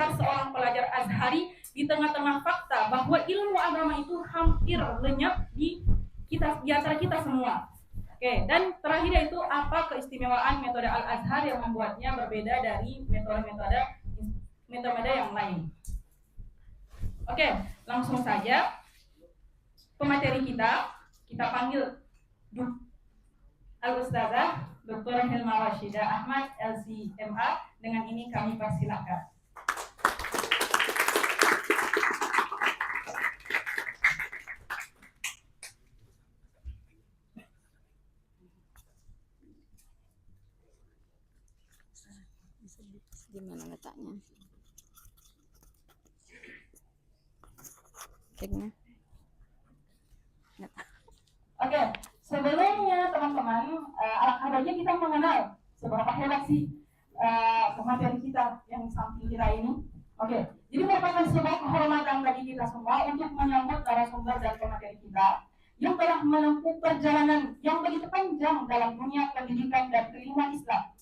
besar seorang pelajar Azhari di tengah-tengah fakta bahwa ilmu agama itu hampir lenyap di antara kita semua. Oke, dan terakhir yaitu apa keistimewaan metode Al-Azhar yang membuatnya berbeda dari metode-metode yang lain. Oke, langsung saja pemateri kita panggil Al-Ustazah Dr. Hilma Rashidah Ahmad LC.MA. Dengan ini kami persilakan. Gimana letaknya? Ceknya. Oke, sebelumnya teman-teman, alangkah baiknya kita mengenal seberapa hebat sih pemateri kita yang samping kita ini. Oke, jadi merupakan sebuah kehormatan bagi kita semua untuk menyambut narasumber dan pemateri kita yang telah menempuh perjalanan yang begitu panjang dalam dunia pendidikan dan keilmuan Islam.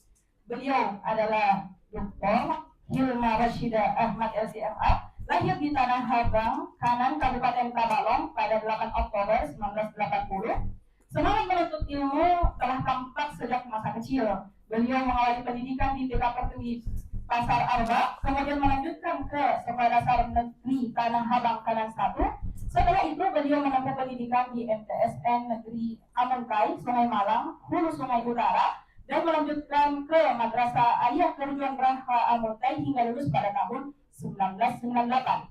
Beliau adalah Dr. Hilma Rashidah Ahmad LC.MA, lahir di Tanah Abang, Kanan, Kabupaten Tabalong pada 8 Oktober 1980. Semangat menuntut ilmu telah tampak sejak masa kecil. Beliau mengawali pendidikan di TK Pertiwi Pasar Arba, kemudian melanjutkan ke Sekolah Dasar Negeri Tanah Abang Kanan 1. Setelah itu beliau menempuh pendidikan di MTSN Negeri Amuntai, Sungai Malang, Hulu Sungai Utara, dan melanjutkan ke Madrasah Ayah Kerjuan Raha Amuntai hingga lulus pada tahun 1998.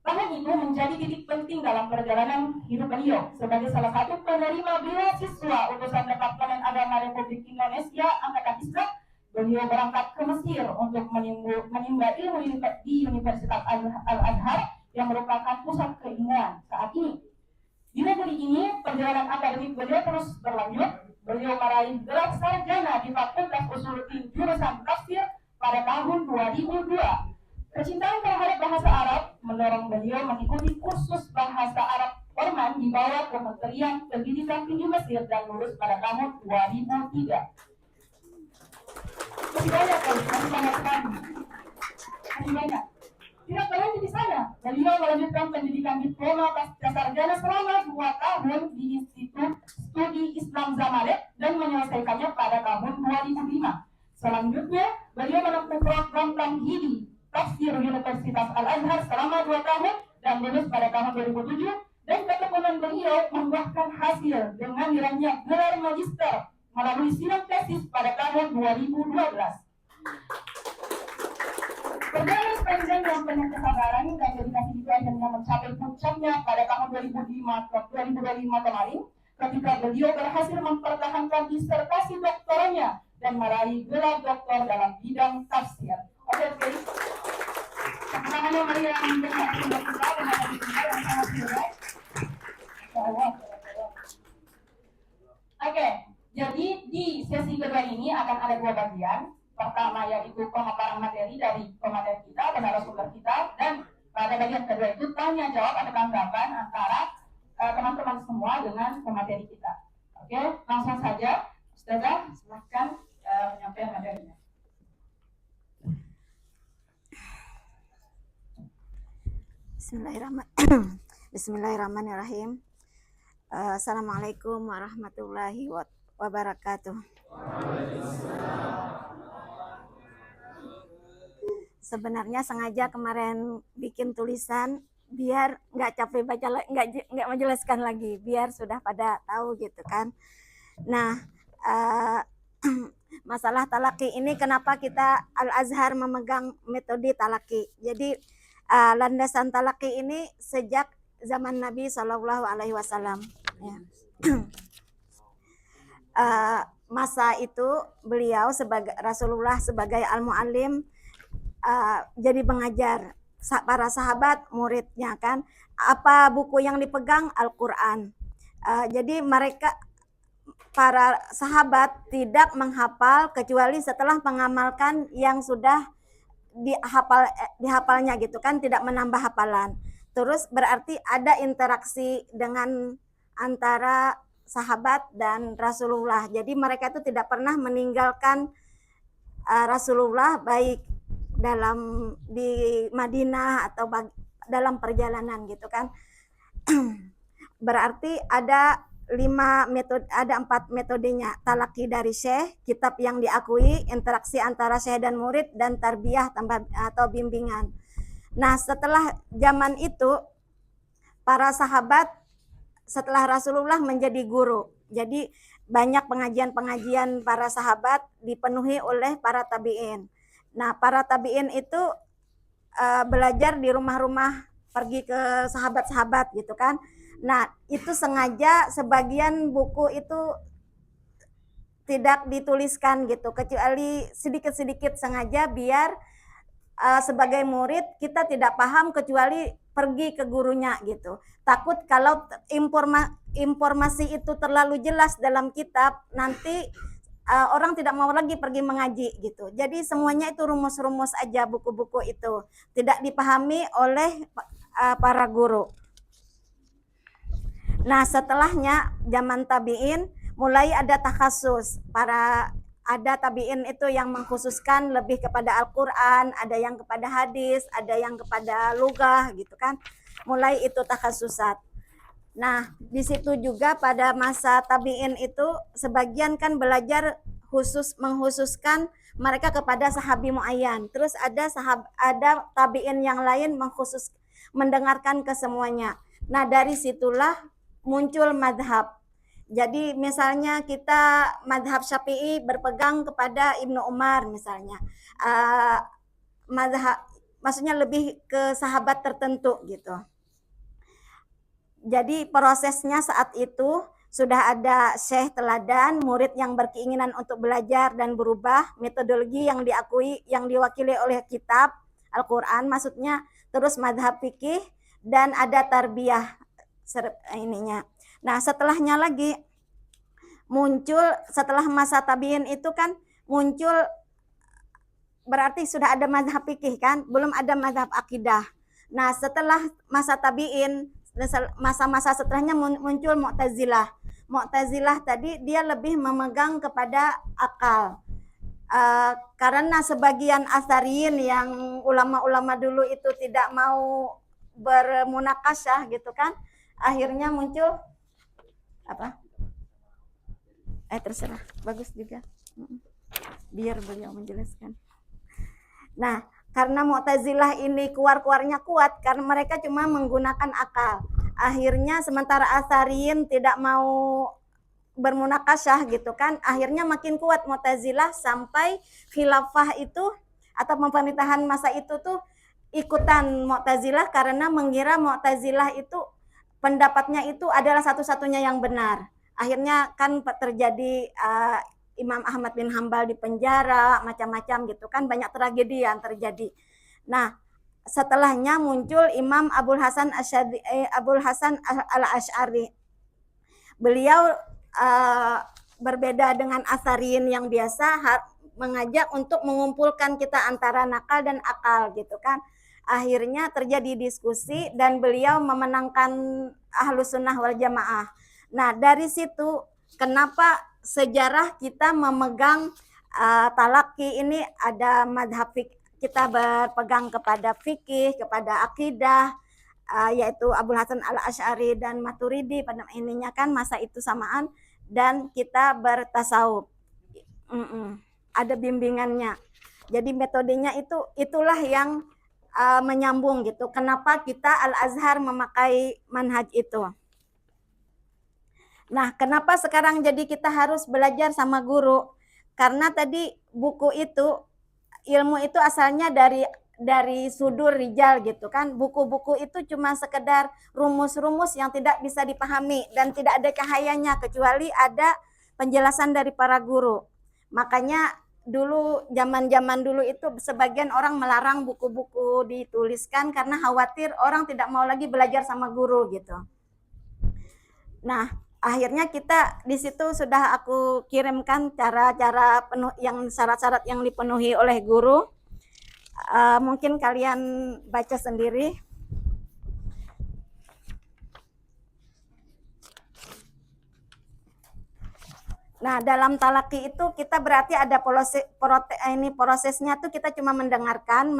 Tahun itu menjadi titik penting dalam perjalanan hidup beliau sebagai salah satu penerima beasiswa utusan Departemen Agama Republik Indonesia Angkatan Islam. Beliau berangkat ke Mesir untuk menimba ilmu di Universitas Al-Azhar yang merupakan pusat keilmuan saat ini. Di negeri ini perjalanan akademik beliau terus berlanjut. Beliau meraih gelar sarjana di Fakultas Usuluddin jurusan Tafsir pada tahun 2002. Kecintaan terhadap bahasa Arab mendorong beliau mengikuti kursus bahasa Arab Orman di bawah Kementerian Pendidikan Tinggi Mesir dan lulus pada tahun 2003. Masih banyak sekali. Masih banyak. Tidak berhenti di sana. Beliau melanjutkan pendidikan diploma pasca sarjana selama 2 tahun di Institut Studi Islam Zamalek dan menyelesaikannya pada tahun 2005. Selanjutnya, beliau menempuh program Tamhidi Tafsir Universitas Al-Azhar selama 2 tahun dan lulus pada tahun 2007, dan ketekunan beliau membuahkan hasil dengan diraihnya gelar magister melalui sidang tesis pada tahun 2012. Perjalanan panjang yang penuh kesabaran dan dedikasi itu akhirnya mencapai puncaknya pada tahun 2025 kemarin, ketika beliau berhasil mempertahankan disertasi doktoranya dan meraih gelar doktor dalam bidang tafsir. Oke, guys. Tangannya Maria yang menjadi kita dengan yang sangat hebat. Oke, jadi di sesi kedua ini akan ada 2 bagian. Pertama yaitu pemaparan materi dari pemateri kita dan narasumber kita, dan pada bagian kedua itu tanya jawab atau tanggapan antara teman-teman semua dengan pemateri kita. Oke, langsung saja, Ustazah, silahkan menyampaikan materinya. Bismillahirrahmanirrahim. Assalamualaikum warahmatullahi wabarakatuh. Sebenarnya sengaja kemarin bikin tulisan biar nggak capek baca, nggak menjelaskan lagi, biar sudah pada tahu gitu kan. Nah, masalah talaki ini kenapa kita Al-Azhar memegang metode talaki. Jadi landasan talaki ini sejak zaman Nabi SAW. Ya. Masa itu beliau sebagai Rasulullah sebagai al-muallim, jadi pengajar para sahabat muridnya kan. Apa buku yang dipegang? Al-Quran. Jadi mereka para sahabat tidak menghafal kecuali setelah mengamalkan yang sudah dihafalnya gitu kan, tidak menambah hafalan. Terus berarti ada interaksi dengan antara sahabat dan Rasulullah. Jadi mereka itu tidak pernah meninggalkan Rasulullah, baik di Madinah atau dalam perjalanan gitu kan. Berarti ada 4 metodenya: talaki dari syekh, kitab yang diakui, interaksi antara syekh dan murid, dan tarbiyah atau bimbingan. Nah, setelah zaman itu para sahabat setelah Rasulullah menjadi guru, jadi banyak pengajian-pengajian para sahabat dipenuhi oleh para tabi'in. Nah, para tabi'in itu belajar di rumah-rumah, pergi ke sahabat-sahabat gitu kan. Nah, itu sengaja sebagian buku itu tidak dituliskan gitu, kecuali sedikit-sedikit sengaja biar sebagai murid kita tidak paham kecuali pergi ke gurunya gitu. Takut kalau informasi itu terlalu jelas dalam kitab, nanti orang tidak mau lagi pergi mengaji gitu. Jadi semuanya itu rumus-rumus aja buku-buku itu, tidak dipahami oleh para guru. Nah, setelahnya zaman tabi'in mulai ada takhasus. Ada tabi'in itu yang mengkhususkan lebih kepada Al-Quran, ada yang kepada hadis, ada yang kepada lughah gitu kan. Mulai itu takhasusat. Nah, di situ juga pada masa tabi'in itu sebagian kan belajar mengkhususkan mereka kepada sahabi muayyan. Terus ada tabi'in yang lain mendengarkan ke semuanya. Nah, dari situlah muncul madhab. Jadi misalnya kita madhab Syafi'i berpegang kepada Ibnu Umar misalnya, maksudnya lebih ke sahabat tertentu gitu. Jadi prosesnya saat itu sudah ada syekh teladan, murid yang berkeinginan untuk belajar dan berubah, metodologi yang diakui, yang diwakili oleh kitab Al-Quran maksudnya, terus madhab fikih, dan ada tarbiyah ininya. Nah, setelahnya lagi muncul, setelah masa tabi'in itu kan muncul, berarti sudah ada mazhab fikih kan, belum ada mazhab akidah. Nah, setelah masa tabi'in, masa-masa setelahnya muncul Mu'tazilah. Mu'tazilah tadi dia lebih memegang kepada akal. Karena sebagian asariyin yang ulama-ulama dulu itu tidak mau bermunakasyah gitu kan, akhirnya muncul apa? Terserah, bagus juga. Biar beliau menjelaskan. Nah, karena Mu'tazilah ini keluarnya kuat karena mereka cuma menggunakan akal. Akhirnya sementara Asy'ariyin tidak mau bermunakasyah gitu kan, akhirnya makin kuat Mu'tazilah sampai khilafah itu atau pemerintahan masa itu tuh ikutan Mu'tazilah karena mengira Mu'tazilah itu pendapatnya itu adalah satu-satunya yang benar. Akhirnya kan terjadi Imam Ahmad bin Hambal di penjara, macam-macam gitu kan, banyak tragedi yang terjadi. Nah, setelahnya muncul Imam Abul Hasan al-Asy'ari. Beliau berbeda dengan Asy'ariyin yang biasa, mengajak untuk mengumpulkan kita antara nakal dan akal gitu kan. Akhirnya terjadi diskusi dan beliau memenangkan Ahlus Sunnah wal Jamaah. Nah, dari situ kenapa sejarah kita memegang talaki ini, ada madhab kita berpegang kepada fikih, kepada akidah, yaitu Abul Hasan al-Asy'ari dan Maturidi pada ininya kan masa itu samaan, dan kita bertasawuf. Ada bimbingannya. Jadi metodenya itulah yang menyambung gitu. Kenapa kita Al-Azhar memakai manhaj itu? Nah, kenapa sekarang jadi kita harus belajar sama guru? Karena tadi buku itu, ilmu itu asalnya dari sudur rijal gitu kan. Buku-buku itu cuma sekedar rumus-rumus yang tidak bisa dipahami dan tidak ada cahayanya kecuali ada penjelasan dari para guru. Makanya dulu, zaman-zaman dulu itu sebagian orang melarang buku-buku dituliskan karena khawatir orang tidak mau lagi belajar sama guru gitu. Nah, akhirnya kita di situ sudah aku kirimkan cara-cara yang syarat-syarat yang dipenuhi oleh guru. Mungkin kalian baca sendiri. Nah, dalam talaki itu kita berarti ada prosesnya tuh kita cuma mendengarkan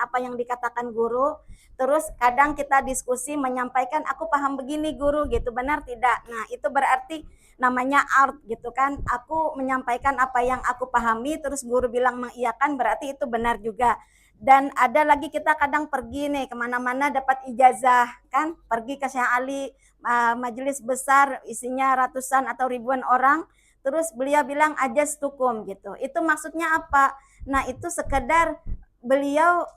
apa yang dikatakan guru, terus kadang kita diskusi menyampaikan aku paham begini guru gitu, benar tidak? Nah, itu berarti namanya art gitu kan. Aku menyampaikan apa yang aku pahami terus guru bilang mengiyakan berarti itu benar juga. Dan ada lagi kita kadang pergi nih kemana-mana dapat ijazah kan, pergi ke Syekh Ali, majelis besar isinya ratusan atau ribuan orang, terus beliau bilang ajastukum gitu. Itu maksudnya apa? Nah, itu sekedar beliau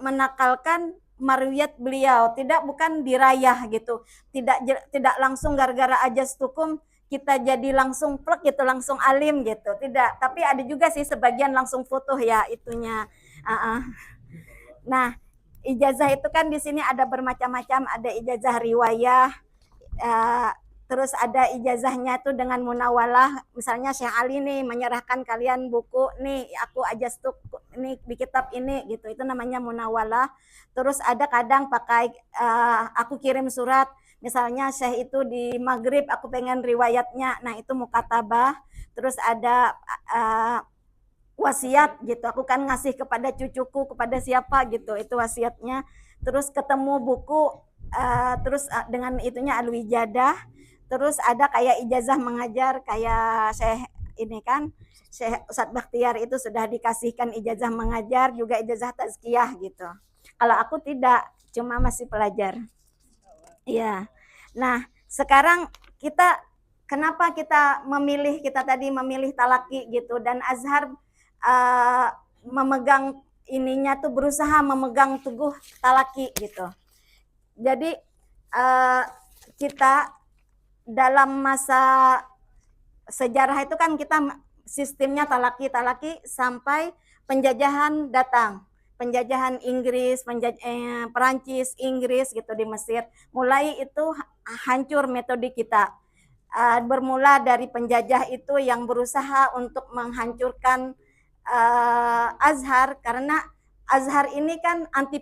menakalkan marwiyat beliau, bukan dirayah gitu. Tidak langsung gara-gara ajastukum kita jadi langsung plek gitu, langsung alim gitu. Tidak, tapi ada juga sih sebagian langsung futuh ya itunya. Nah, ijazah itu kan di sini ada bermacam-macam, ada ijazah riwayah, terus ada ijazahnya tuh dengan munawalah, misalnya Syekh Ali nih menyerahkan kalian buku nih, aku ajastuk ini di kitab ini gitu, itu namanya munawalah. Terus ada kadang pakai aku kirim surat, misalnya Syekh itu di Maghrib aku pengen riwayatnya, nah itu mukatabah. Terus ada wasiat gitu, aku kan ngasih kepada cucuku, kepada siapa gitu, itu wasiatnya. Terus ketemu buku, terus dengan itunya al-wijadah. Terus ada kayak ijazah mengajar kayak Syekh ini kan, Syekh Ustadz Bakhtiar itu sudah dikasihkan ijazah mengajar, juga ijazah tazkiyah gitu. Kalau aku tidak, cuma masih pelajar. Iya. Nah, sekarang kenapa kita tadi memilih talaki gitu, dan Azhar memegang ininya tuh, berusaha memegang teguh talaki gitu. Jadi kita dalam masa sejarah itu kan kita sistemnya talaki sampai penjajahan datang, penjajahan Inggris, Perancis, Inggris gitu di Mesir. Mulai itu hancur metode kita. Bermula dari penjajah itu yang berusaha untuk menghancurkan Azhar, karena Azhar ini kan anti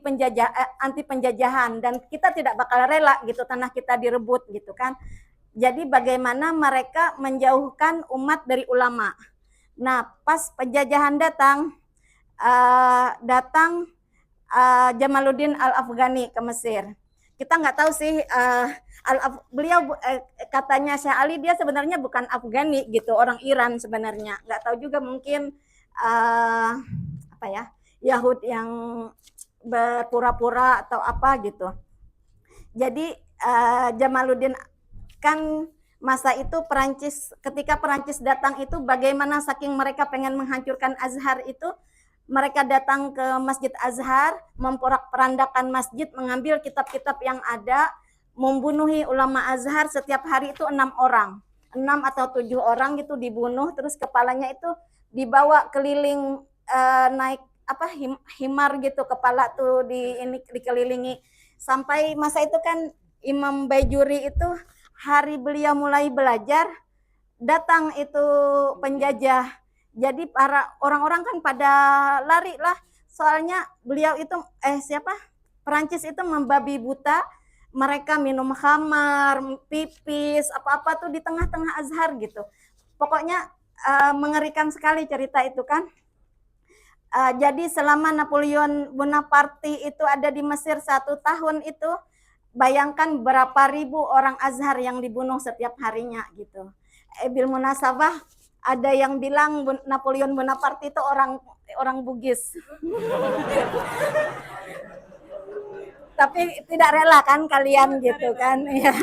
penjajahan dan kita tidak bakal rela gitu tanah kita direbut gitu kan. Jadi bagaimana mereka menjauhkan umat dari ulama. Nah, pas penjajahan datang Jamaluddin Al-Afghani ke Mesir. Kita nggak tahu sih beliau katanya Syekh Ali dia sebenarnya bukan Afghani gitu, orang Iran sebenarnya. Nggak tahu juga, mungkin Yahud yang berpura-pura atau apa gitu. Jadi Jamaluddin kan masa itu ketika Perancis datang itu bagaimana saking mereka pengen menghancurkan Azhar itu, mereka datang ke Masjid Azhar, memporak-perandakan masjid, mengambil kitab-kitab yang ada, membunuhi ulama Azhar setiap hari itu 6 orang. 6 atau 7 orang gitu dibunuh, terus kepalanya itu dibawa keliling naik himar gitu, kepala tuh dikelilingi. Sampai masa itu kan Imam Baijuri itu hari beliau mulai belajar, datang itu penjajah. Jadi para orang-orang kan pada lari lah, soalnya beliau itu Perancis itu membabi buta, mereka minum khamar, pipis, apa-apa tuh di tengah-tengah Azhar gitu. Pokoknya mengerikan sekali cerita itu kan. Jadi selama Napoleon Bonaparte itu ada di Mesir 1 tahun itu, bayangkan berapa ribu orang Azhar yang dibunuh setiap harinya gitu. Bil munasabah ada yang bilang Napoleon Bonaparte itu orang Bugis. Tapi tidak rela kan kalian gitu kan ya.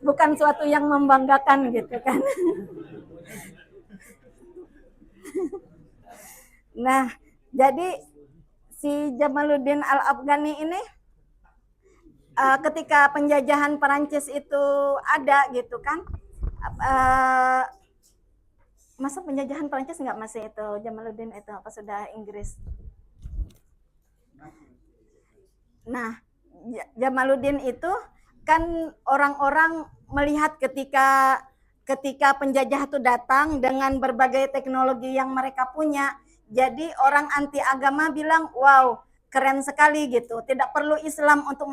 Bukan suatu yang membanggakan gitu kan. Nah, jadi si Jamaluddin Al-Afghani ini ketika penjajahan Perancis itu ada gitu kan, masa penjajahan Perancis nggak masih itu Jamaluddin itu apa sudah Inggris? Nah, Jamaluddin itu kan orang-orang melihat ketika penjajah itu datang dengan berbagai teknologi yang mereka punya, jadi orang anti agama bilang, wow, keren sekali gitu. Tidak perlu Islam untuk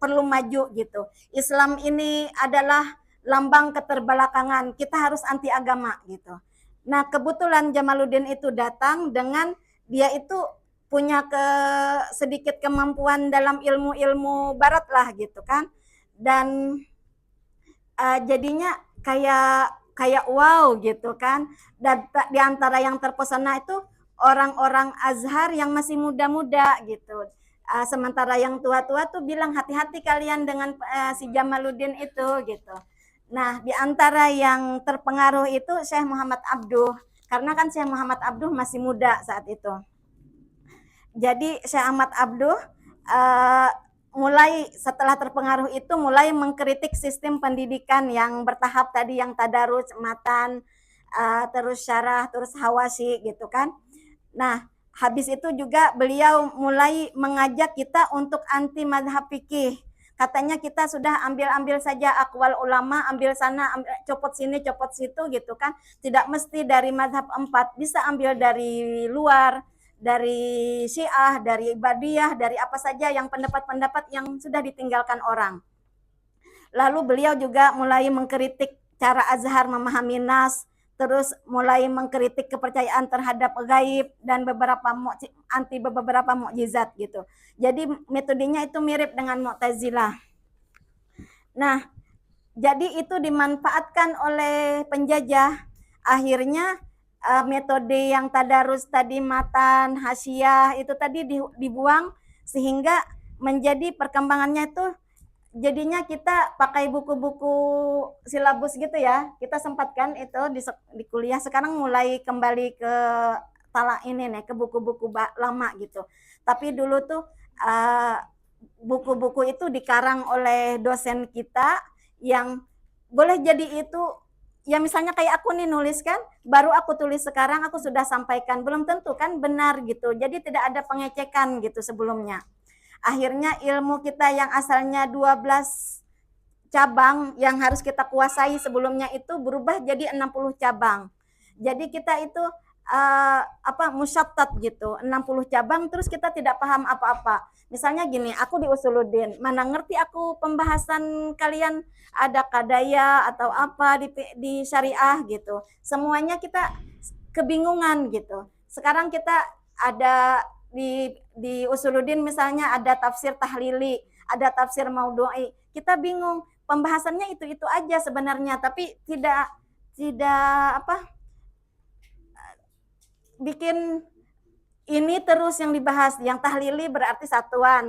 perlu maju gitu. Islam ini adalah lambang keterbelakangan. Kita harus anti agama gitu. Nah, kebetulan Jamaluddin itu datang dengan dia itu punya sedikit kemampuan dalam ilmu-ilmu barat lah gitu kan. Dan jadinya kayak wow gitu kan. Dan di antara yang terpesona itu orang-orang Azhar yang masih muda-muda gitu. Sementara yang tua-tua tuh bilang hati-hati kalian dengan si Jamaluddin itu gitu. Nah, di antara yang terpengaruh itu Syekh Muhammad Abduh, karena kan Syekh Muhammad Abduh masih muda saat itu. Jadi Syekh Ahmad Abduh mulai setelah terpengaruh itu mulai mengkritik sistem pendidikan yang bertahap tadi, yang tadarus, matan, terus syarah, terus hawasi gitu kan. Nah, habis itu juga beliau mulai mengajak kita untuk anti mazhab fikih. Katanya kita sudah ambil saja akwal ulama, ambil sana, copot sini, copot situ gitu kan. Tidak mesti dari mazhab 4, bisa ambil dari luar, dari Syiah, dari Ibadiyah, dari apa saja yang pendapat-pendapat yang sudah ditinggalkan orang. Lalu beliau juga mulai mengkritik cara Azhar memahami nas, terus mulai mengkritik kepercayaan terhadap gaib dan anti beberapa mukjizat gitu. Jadi metodenya itu mirip dengan Mu'tazilah. Nah, jadi itu dimanfaatkan oleh penjajah. Akhirnya metode yang tadarus tadi, matan, hasyiah itu tadi dibuang, sehingga menjadi perkembangannya itu jadinya kita pakai buku-buku silabus gitu ya. Kita sempatkan itu di kuliah. Sekarang mulai kembali ke ini nih, ke buku-buku lama gitu. Tapi dulu tuh buku-buku itu dikarang oleh dosen kita yang boleh jadi itu ya, misalnya kayak aku nih nulis kan, baru aku tulis sekarang, aku sudah sampaikan, belum tentu kan benar gitu. Jadi tidak ada pengecekan gitu sebelumnya. Akhirnya ilmu kita yang asalnya 12 cabang yang harus kita kuasai sebelumnya itu berubah jadi 60 cabang. Jadi kita itu musyattat gitu, 60 cabang, terus kita tidak paham apa-apa. Misalnya gini, aku di Usuluddin, mana ngerti aku pembahasan kalian ada kadaya atau apa di syariah gitu. Semuanya kita kebingungan gitu. Sekarang kita ada di Usuluddin misalnya ada tafsir tahlili, ada tafsir maudhu'i. Kita bingung, pembahasannya itu aja sebenarnya, tapi tidak bikin ini terus yang dibahas. Yang tahlili berarti satuan,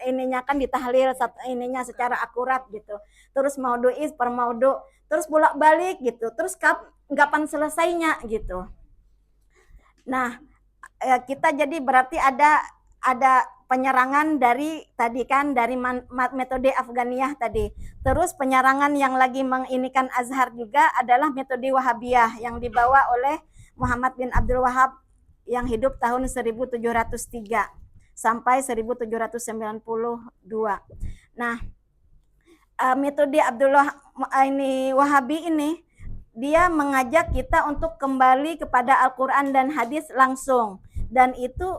ininya kan ditahlil ininya secara akurat gitu. Terus maudhu'i per maudhu, terus bolak-balik gitu. Terus kapan selesainya gitu. Nah, kita jadi berarti ada penyerangan dari tadi kan, dari metode Afganiyah tadi. Terus penyerangan yang lagi menginikan Azhar juga adalah metode Wahabiyah yang dibawa oleh Muhammad bin Abdul Wahab yang hidup tahun 1703 sampai 1792. Nah, metode Abdullah Wahabi ini dia mengajak kita untuk kembali kepada Al-Quran dan hadis langsung, dan itu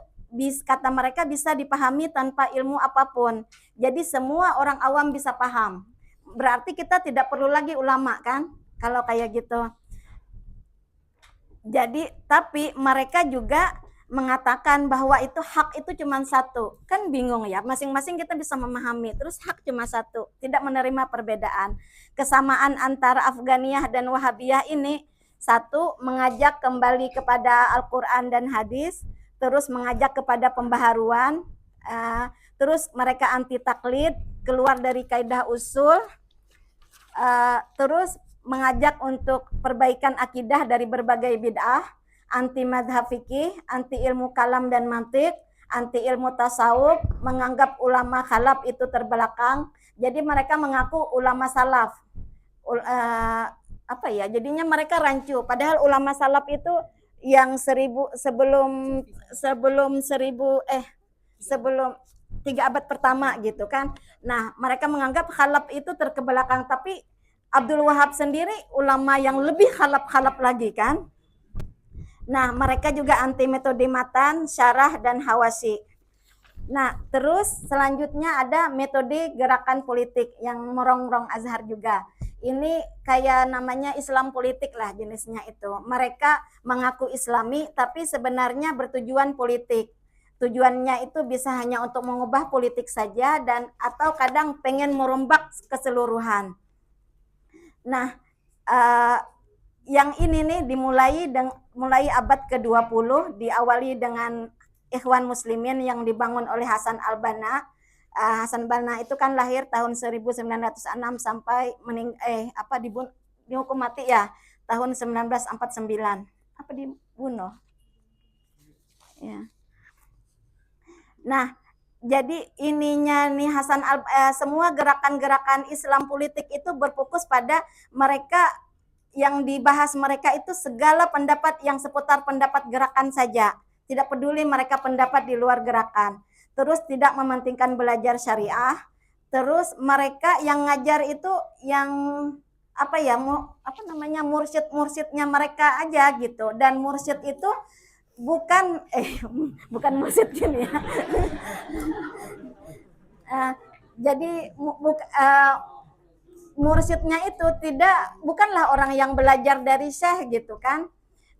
kata mereka bisa dipahami tanpa ilmu apapun. Jadi semua orang awam bisa paham. Berarti kita tidak perlu lagi ulama kan kalau kayak gitu. Jadi tapi mereka juga mengatakan bahwa itu hak itu cuma satu. Kan bingung ya, masing-masing kita bisa memahami, terus hak cuma satu, tidak menerima perbedaan. Kesamaan antara Afganiyah dan Wahabiyah ini, satu, mengajak kembali kepada Al-Quran dan hadis, terus mengajak kepada pembaharuan, terus mereka anti taklid, keluar dari kaidah usul, terus mengajak untuk perbaikan akidah dari berbagai bid'ah, anti mazhab fikih, anti ilmu kalam dan mantik, anti ilmu tasawuf, menganggap ulama khalaf itu terbelakang. Jadi mereka mengaku ulama salaf. Jadinya mereka rancu. Padahal ulama salaf itu yang sebelum 3 abad pertama gitu kan. Nah, mereka menganggap khalaf itu terkebelakang, tapi Abdul Wahab sendiri ulama yang lebih khalaf lagi kan. Nah, mereka juga anti metode matan, syarah, dan hawasi. Nah, terus selanjutnya ada metode gerakan politik yang merongrong Azhar juga. Ini kayak namanya Islam politik lah jenisnya itu. Mereka mengaku Islami tapi sebenarnya bertujuan politik. Tujuannya itu bisa hanya untuk mengubah politik saja dan atau kadang pengen merombak keseluruhan. Nah, uh, yang ini nih mulai abad ke-20 diawali dengan Ikhwan Muslimin yang dibangun oleh Hasan al-Banna. Hasan Banna itu kan lahir tahun 1906 sampai dihukum mati ya tahun 1949. Apa dibunuh? Ya. Nah, jadi ininya nih semua gerakan-gerakan Islam politik itu berfokus pada mereka yang dibahas mereka itu segala pendapat yang seputar pendapat gerakan saja. Tidak peduli mereka pendapat di luar gerakan. Terus tidak mementingkan belajar syariah. Terus mereka yang ngajar itu yang mursyid-mursyidnya mereka aja gitu. Dan mursyid itu bukan mursyid gini ya. Jadi mursyidnya itu bukanlah orang yang belajar dari syekh gitu kan.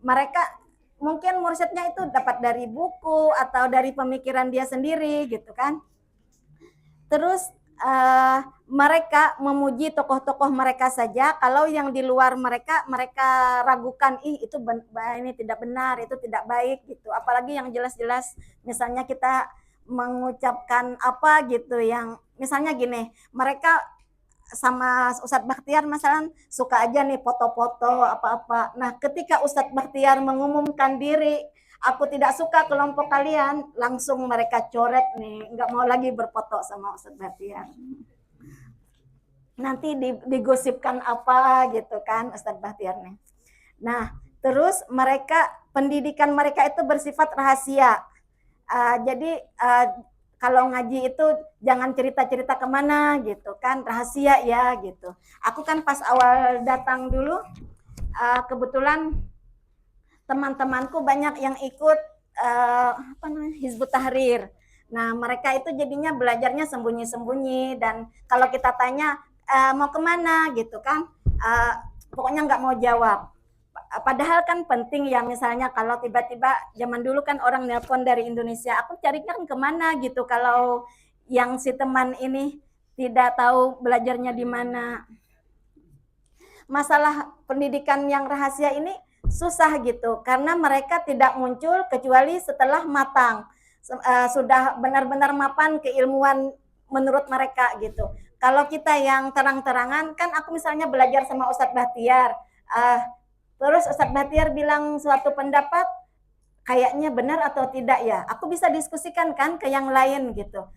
Mereka mungkin mursyidnya itu dapat dari buku atau dari pemikiran dia sendiri gitu kan. Terus mereka memuji tokoh-tokoh mereka saja. Kalau yang di luar mereka ragukan, itu ini tidak benar, itu tidak baik gitu. Apalagi yang jelas-jelas misalnya kita mengucapkan apa gitu yang misalnya gini, mereka sama Ustadz Bakhtiar misalnya suka aja nih foto-foto apa-apa. Nah, ketika Ustadz Bakhtiar mengumumkan diri, aku tidak suka kelompok kalian, langsung mereka coret nih, nggak mau lagi berfoto sama Ustadz Bakhtiar. Nanti digosipkan apa gitu kan Ustadz Bakhtiar nih. Nah, terus pendidikan mereka itu bersifat rahasia. Jadi kalau ngaji itu jangan cerita-cerita kemana gitu kan, rahasia ya gitu. Aku kan pas awal datang dulu, kebetulan teman-temanku banyak yang ikut Hizbut Tahrir. Nah, mereka itu jadinya belajarnya sembunyi-sembunyi dan kalau kita tanya mau kemana gitu kan, pokoknya nggak mau jawab. Padahal kan penting ya, misalnya kalau tiba-tiba zaman dulu kan orang nelpon dari Indonesia, aku carikan kemana gitu kalau yang si teman ini tidak tahu belajarnya di mana. Masalah pendidikan yang rahasia ini susah gitu karena mereka tidak muncul kecuali setelah matang, sudah benar-benar mapan keilmuan menurut mereka gitu. Kalau kita yang terang-terangan kan, aku misalnya belajar sama Ustadz Bakhtiar, terus Ustadz Bakhtiar bilang suatu pendapat kayaknya benar atau tidak ya, aku bisa diskusikan kan ke yang lain gitu.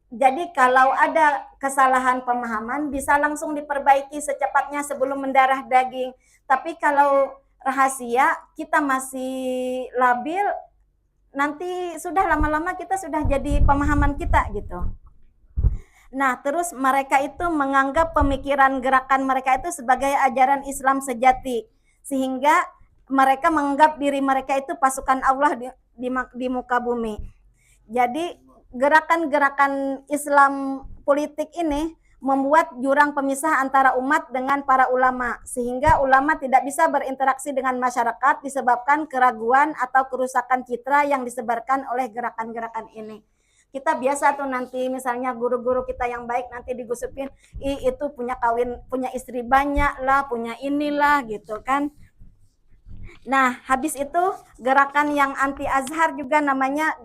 Jadi kalau ada kesalahan pemahaman bisa langsung diperbaiki secepatnya sebelum mendarah daging. Tapi kalau rahasia kita masih labil, nanti sudah lama-lama kita sudah jadi pemahaman kita gitu. Nah, terus mereka itu menganggap pemikiran gerakan mereka itu sebagai ajaran Islam sejati. Sehingga mereka menganggap diri mereka itu pasukan Allah di muka bumi. Jadi gerakan-gerakan Islam politik ini membuat jurang pemisah antara umat dengan para ulama. Sehingga ulama tidak bisa berinteraksi dengan masyarakat disebabkan keraguan atau kerusakan citra yang disebarkan oleh gerakan-gerakan ini. Kita biasa tuh nanti misalnya guru-guru kita yang baik nanti digusupin, itu punya istri banyak lah, punya inilah gitu kan. Nah, habis itu gerakan yang anti Azhar juga namanya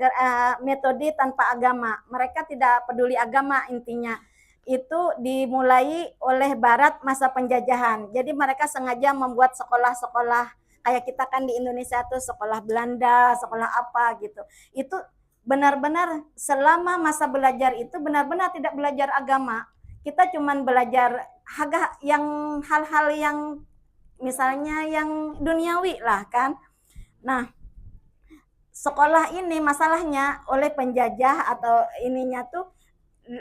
metode tanpa agama. Mereka tidak peduli agama intinya. Itu dimulai oleh Barat masa penjajahan. Jadi mereka sengaja membuat sekolah-sekolah kayak kita kan di Indonesia tuh sekolah Belanda, sekolah apa gitu. Itu benar-benar selama masa belajar itu benar-benar tidak belajar agama. Kita cuman belajar hal-hal yang misalnya yang duniawi lah kan. Nah, sekolah ini masalahnya oleh penjajah atau ininya tuh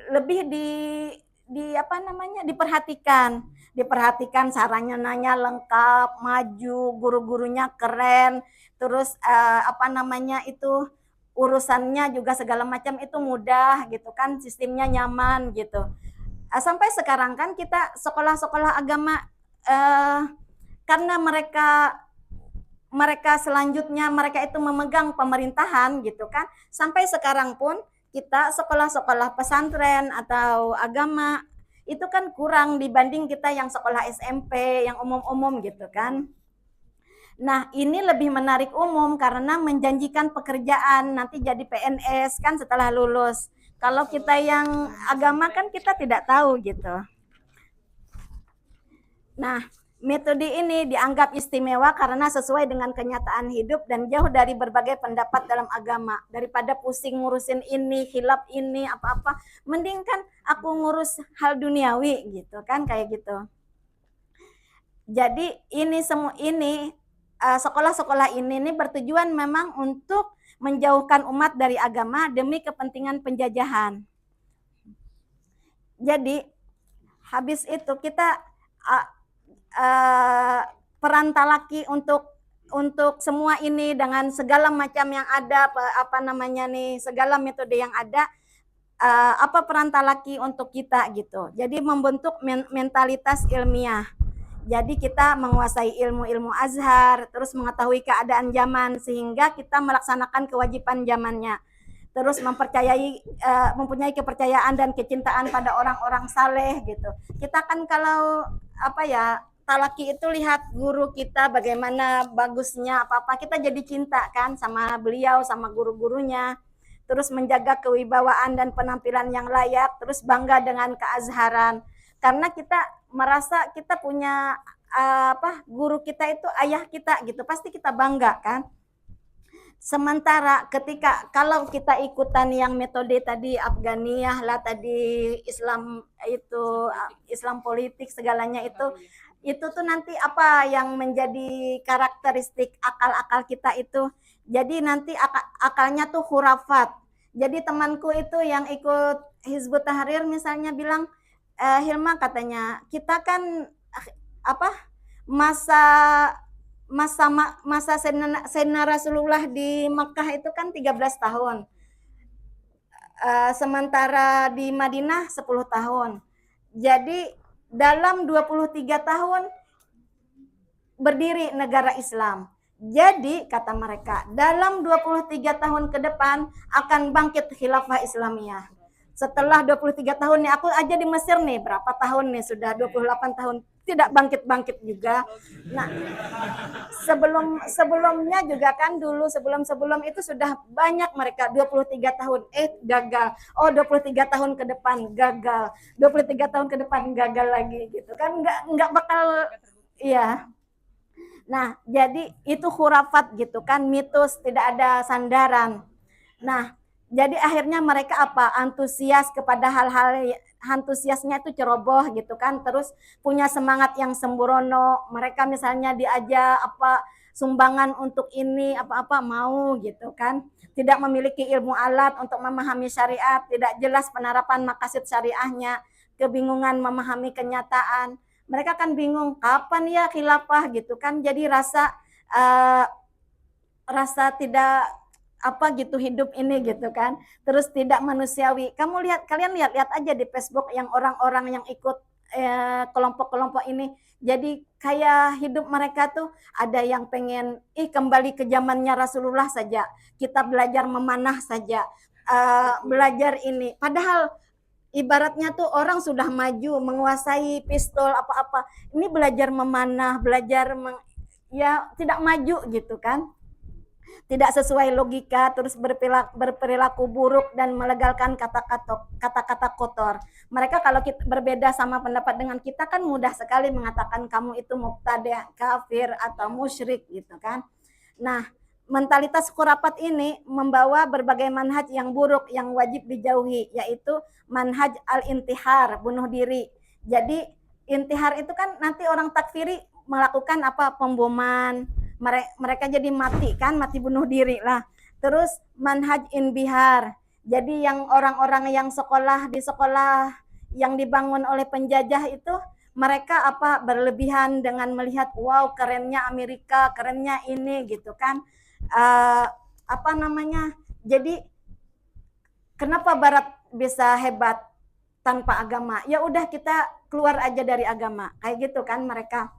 lebih diperhatikan sarannya lengkap, maju, guru-gurunya keren, terus urusannya juga segala macam itu mudah gitu kan, sistemnya nyaman gitu. Sampai sekarang kan kita sekolah-sekolah agama karena mereka selanjutnya mereka itu memegang pemerintahan gitu kan, sampai sekarang pun kita sekolah-sekolah pesantren atau agama itu kan kurang dibanding kita yang sekolah SMP yang umum-umum gitu kan. Nah, ini lebih menarik umum karena menjanjikan pekerjaan nanti jadi PNS kan setelah lulus. Kalau kita yang agama kan kita tidak tahu gitu. Nah, metode ini dianggap istimewa karena sesuai dengan kenyataan hidup dan jauh dari berbagai pendapat dalam agama. Daripada pusing ngurusin ini, khilaf ini, apa-apa, mending kan aku ngurus hal duniawi gitu kan, kayak gitu. Jadi ini semua ini sekolah-sekolah ini bertujuan memang untuk menjauhkan umat dari agama demi kepentingan penjajahan. Jadi habis itu kita peran talaki untuk semua ini dengan segala macam yang ada, segala metode yang ada, apa peran talaki untuk kita gitu. Jadi membentuk mentalitas ilmiah. Jadi kita menguasai ilmu-ilmu azhar, terus mengetahui keadaan zaman sehingga kita melaksanakan kewajiban zamannya. Terus mempunyai kepercayaan dan kecintaan pada orang-orang saleh gitu. Kita kan kalau talaki itu lihat guru kita bagaimana bagusnya apa-apa, kita jadi cinta kan sama beliau, sama guru-gurunya. Terus menjaga kewibawaan dan penampilan yang layak, terus bangga dengan keazharan. Karena kita merasa kita punya guru kita itu ayah kita gitu, pasti kita bangga kan. Sementara kalau kita ikutan yang metode tadi Afganiyah lah, tadi Islam itu Islam politik segalanya itu tuh nanti apa yang menjadi karakteristik akal-akal kita itu, jadi nanti akalnya tuh khurafat. Jadi temanku itu yang ikut Hizbut Tahrir misalnya bilang, Hilma katanya, kita kan masa Sayyidina Rasulullah di Makkah itu kan 13 tahun. Sementara di Madinah 10 tahun. Jadi dalam 23 tahun berdiri negara Islam. Jadi kata mereka, dalam 23 tahun ke depan akan bangkit khilafah Islamiyah. Setelah 23 tahun nih, aku aja di Mesir nih, berapa tahun nih, sudah 28 tahun, tidak bangkit-bangkit juga. Nah, sebelumnya juga kan dulu, sebelum itu sudah banyak mereka, 23 tahun, gagal. Oh, 23 tahun ke depan, gagal. 23 tahun ke depan, gagal lagi, gitu kan, nggak bakal, iya. Nah, jadi itu khurafat gitu kan, mitos, tidak ada sandaran. Nah, jadi akhirnya mereka antusias kepada hal-hal, antusiasnya itu ceroboh gitu kan, terus punya semangat yang sembrono. Mereka misalnya diajak sumbangan untuk ini apa-apa mau gitu kan, tidak memiliki ilmu alat untuk memahami syariat, tidak jelas penerapan maqasid syariahnya, kebingungan memahami kenyataan. Mereka kan bingung kapan ya khilafah gitu kan, jadi rasa tidak hidup ini gitu kan, terus tidak manusiawi. Kalian lihat aja di Facebook yang orang-orang yang ikut kelompok-kelompok ini, jadi kayak hidup mereka tuh ada yang pengen kembali ke zamannya Rasulullah saja, kita belajar memanah saja, belajar ini, padahal ibaratnya tuh orang sudah maju menguasai pistol apa-apa, ini belajar memanah, tidak maju gitu kan, tidak sesuai logika, terus berperilaku buruk dan melegalkan kata-kata kotor. Mereka kalau kita berbeda sama pendapat dengan kita kan mudah sekali mengatakan kamu itu mubtadi', kafir atau musyrik gitu kan. Nah, mentalitas khurafat ini membawa berbagai manhaj yang buruk yang wajib dijauhi, yaitu manhaj al-intihar, bunuh diri. Jadi intihar itu kan nanti orang takfiri melakukan pemboman, mereka jadi mati bunuh diri lah. Terus manhaj inbihar, jadi yang orang-orang yang di sekolah yang dibangun oleh penjajah itu, mereka berlebihan dengan melihat wow kerennya Amerika, kerennya ini gitu kan, Jadi kenapa Barat bisa hebat tanpa agama? Ya udah kita keluar aja dari agama, kayak gitu kan mereka.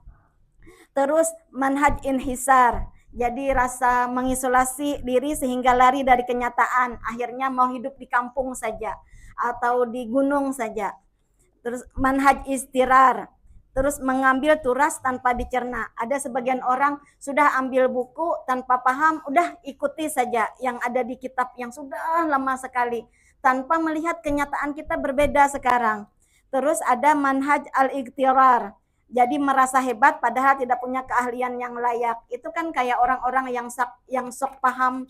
Terus manhaj inhisar, jadi rasa mengisolasi diri sehingga lari dari kenyataan, akhirnya mau hidup di kampung saja atau di gunung saja. Terus manhaj istirar, terus mengambil turas tanpa dicerna. Ada sebagian orang sudah ambil buku tanpa paham, udah ikuti saja yang ada di kitab yang sudah lama sekali, tanpa melihat kenyataan kita berbeda sekarang. Terus ada manhaj al-iqtirar, jadi merasa hebat padahal tidak punya keahlian yang layak. Itu kan kayak orang-orang yang sok paham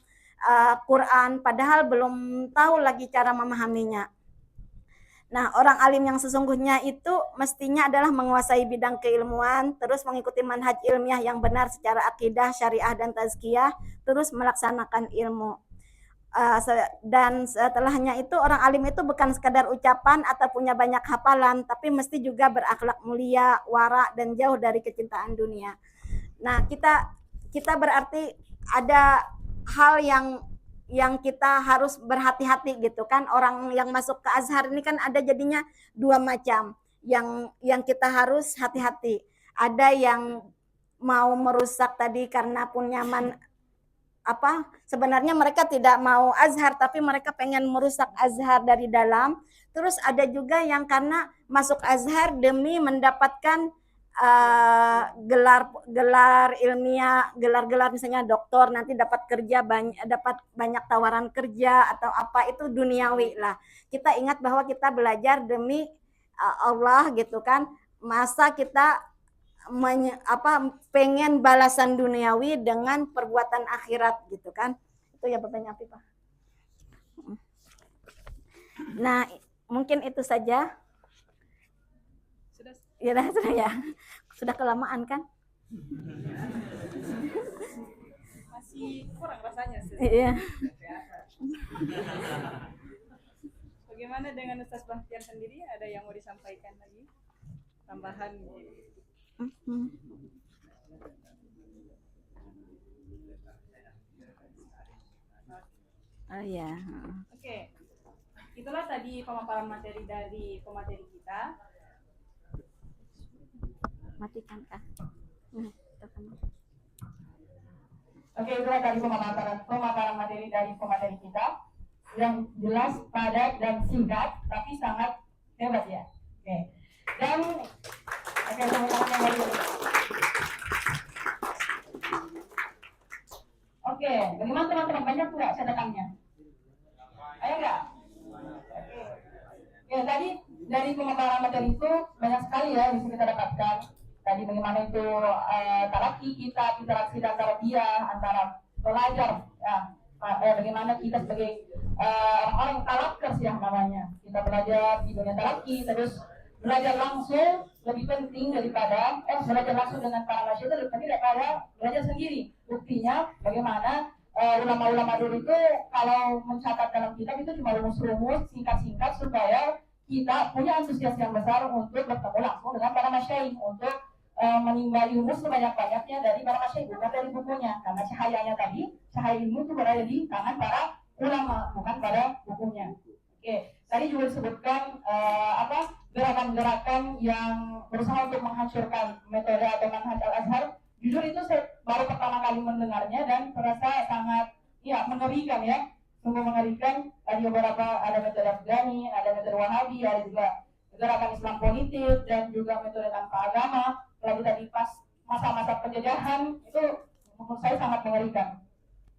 Quran padahal belum tahu lagi cara memahaminya. Nah, orang alim yang sesungguhnya itu mestinya adalah menguasai bidang keilmuan, terus mengikuti manhaj ilmiah yang benar secara akidah, syariah, dan tazkiyah, terus melaksanakan ilmu. Dan setelahnya itu orang alim itu bukan sekadar ucapan atau punya banyak hafalan, tapi mesti juga berakhlak mulia, wara, dan jauh dari kecintaan dunia. Nah, kita berarti ada hal yang kita harus berhati-hati gitu kan. Orang yang masuk ke Azhar ini kan ada jadinya dua macam, yang kita harus hati-hati. Ada yang mau merusak tadi karena pun nyaman, sebenarnya mereka tidak mau Azhar tapi mereka pengen merusak Azhar dari dalam. Terus ada juga yang karena masuk Azhar demi mendapatkan gelar ilmiah, gelar misalnya doktor, nanti dapat banyak tawaran kerja atau apa, itu duniawi lah. Kita ingat bahwa kita belajar demi Allah gitu kan. Masa kita pengen balasan duniawi dengan perbuatan akhirat gitu kan. Itu ya Bapaknya Afifah. Nah, mungkin itu saja. Sudah ya. Sudah kelamaan kan? Masih kurang rasanya sih. Iya. Bagaimana dengan Ustaz Bahtiar sendiri? Ada yang mau disampaikan lagi? Tambahan? Oh ya. Oke. Itulah tadi pemaparan materi dari pemateri kita. Matikan kah? Oke, itulah tadi pemaparan materi dari pemateri kita yang jelas, padat, dan singkat, tapi sangat hebat ya. Oke, dan sama-sama yang baru. Oke, bagaimana teman-teman, banyak nggak catatannya? Ayo nggak? Oke. Ya, tadi dari pemaparan materi itu banyak sekali ya yang bisa kita dapatkan. Tadi bagaimana itu talaki kita, interaksi antara dia, antara pelajar, ya, bagaimana kita sebagai orang talakers ya namanya. Kita belajar di dunia talaki, terus belajar langsung lebih penting daripada belajar langsung dengan para masyarakat lebih penting daripada belajar sendiri. Buktinya bagaimana ulama-ulama dulu itu kalau mencatat dalam kitab itu cuma rumus-rumus singkat-singkat supaya kita punya antusias yang besar untuk bertemu langsung dengan para masyayikh, untuk menimba ilmu sebanyak-banyaknya dari para masyayikh, bukan dari bukunya, karena cahayanya tadi, cahaya ilmu itu berada di tangan para ulama, bukan pada bukunya. Oke, tadi juga disebutkan gerakan-gerakan yang berusaha untuk menghancurkan metode atau manhaj al-Azhar. Jujur itu saya baru pertama kali mendengarnya dan terasa sangat mengerikan ya, sungguh mengerikan. Tadi beberapa ada metode Afghani, ada metode Wahabi, ada juga gerakan Islam politik dan juga metode tanpa agama. Lagi tadi pas masa-masa penjajahan itu menurut saya sangat mengerikan.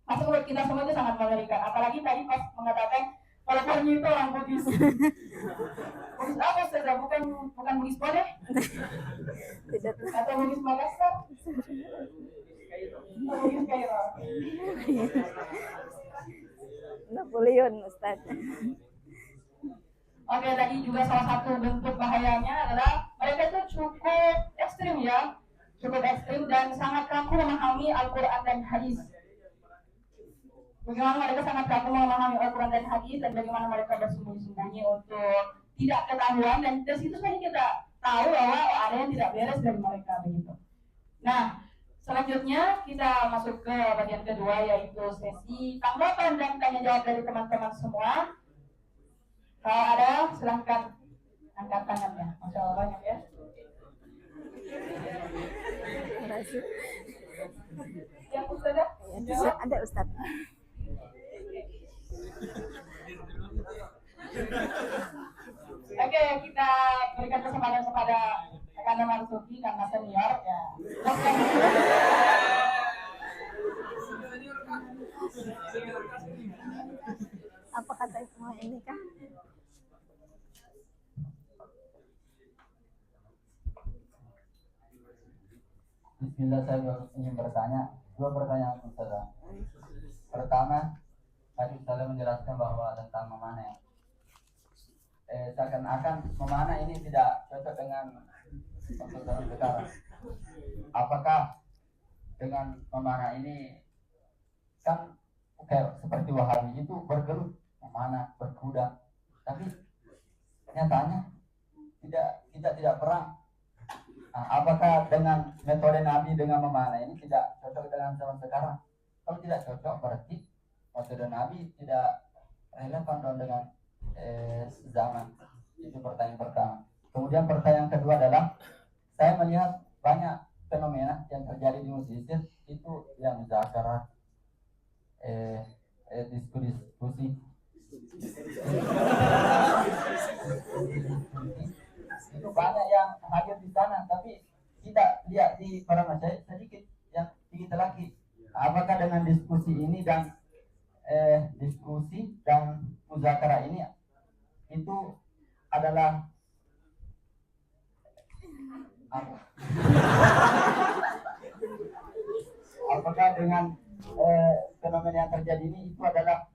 Masuk menurut kita semua itu sangat mengerikan. Apalagi tadi pas mengatakan kalau Parmi itu orang Buddhis. Buddhis apa saja? Bukan Buddhis boleh? Atau Buddhis Makassar? Atau Buddhis Kairo? Napoleon, Ustaz. Oke, tadi juga salah satu bentuk bahayanya adalah mereka itu cukup ekstrim ya, cukup ekstrim dan sangat kaku memahami Al-Quran dan Hadis. Bagaimana mereka sangat kaku memahami Al-Quran dan Hadis dan bagaimana mereka bersembunyi-sembunyi untuk tidak ketahuan, dan dari situ saja kita tahu bahwa ada yang tidak beres dari mereka begitu. Nah, Selanjutnya kita masuk ke bagian kedua, yaitu sesi tanggapan dan tanya jawab dari teman-teman semua. Kalau ada, silahkan angkat tangannya. Masya Allah banyak ya. Yang Ustazah? Ada Ustaz. Oke, kita berikan kesempatan kepada rekan Marzuki karena senior ya. Apa kata semua ini kan? Bismillah, saya ingin bertanya, dua pertanyaan Ustazah. Pertama, tadi Ustazah menjelaskan bahwa tentang memanah. Seakan-akan memanah ini tidak cocok dengan untuk dalam sekarang. Apakah dengan memanah ini kan kayak seperti Wahabi itu bergelut memanah, berkuda, tapi nyatanya kita tidak perang. Nah, apakah dengan metode Nabi dengan memanah ini tidak cocok dengan zaman sekarang? Kalau tidak cocok, berarti metode Nabi tidak relevan dong dengan zaman. Itu pertanyaan pertama. Kemudian pertanyaan kedua adalah, saya melihat banyak fenomena yang terjadi di Mesir itu yang muzakarah, diskusi itu banyak yang hadir di sana, tapi kita lihat di para masyarakat sedikit yang sedikit lagi. Apakah dengan diskusi ini dan diskusi dan muzakarah ini itu adalah apa? Apakah dengan fenomena yang terjadi ini itu adalah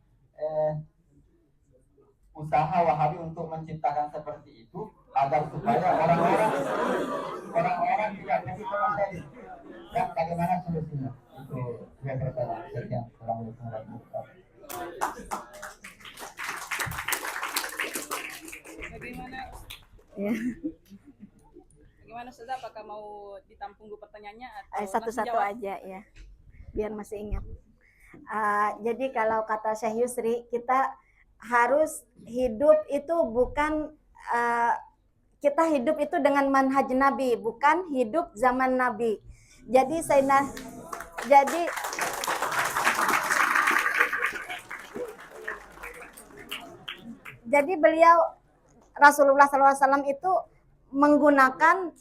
usaha Wahabi untuk menciptakan seperti itu agar supaya orang-orang tidak begitu menjadi, dan bagaimana solusinya? Itu dua pertanyaan. Sekian. Assalamualaikum warahmatullahi wabarakatuh. Ya. Bagaimana Ustazah, apakah mau ditampung dulu pertanyaannya atau Satu-satu langsung jawab? aja ya, biar masih ingat. Jadi kalau kata Syekh Yusri, kita harus hidup itu bukan kita hidup itu dengan manhaj Nabi, bukan hidup zaman Nabi. Jadi jadi beliau Rasulullah SAW itu menggunakan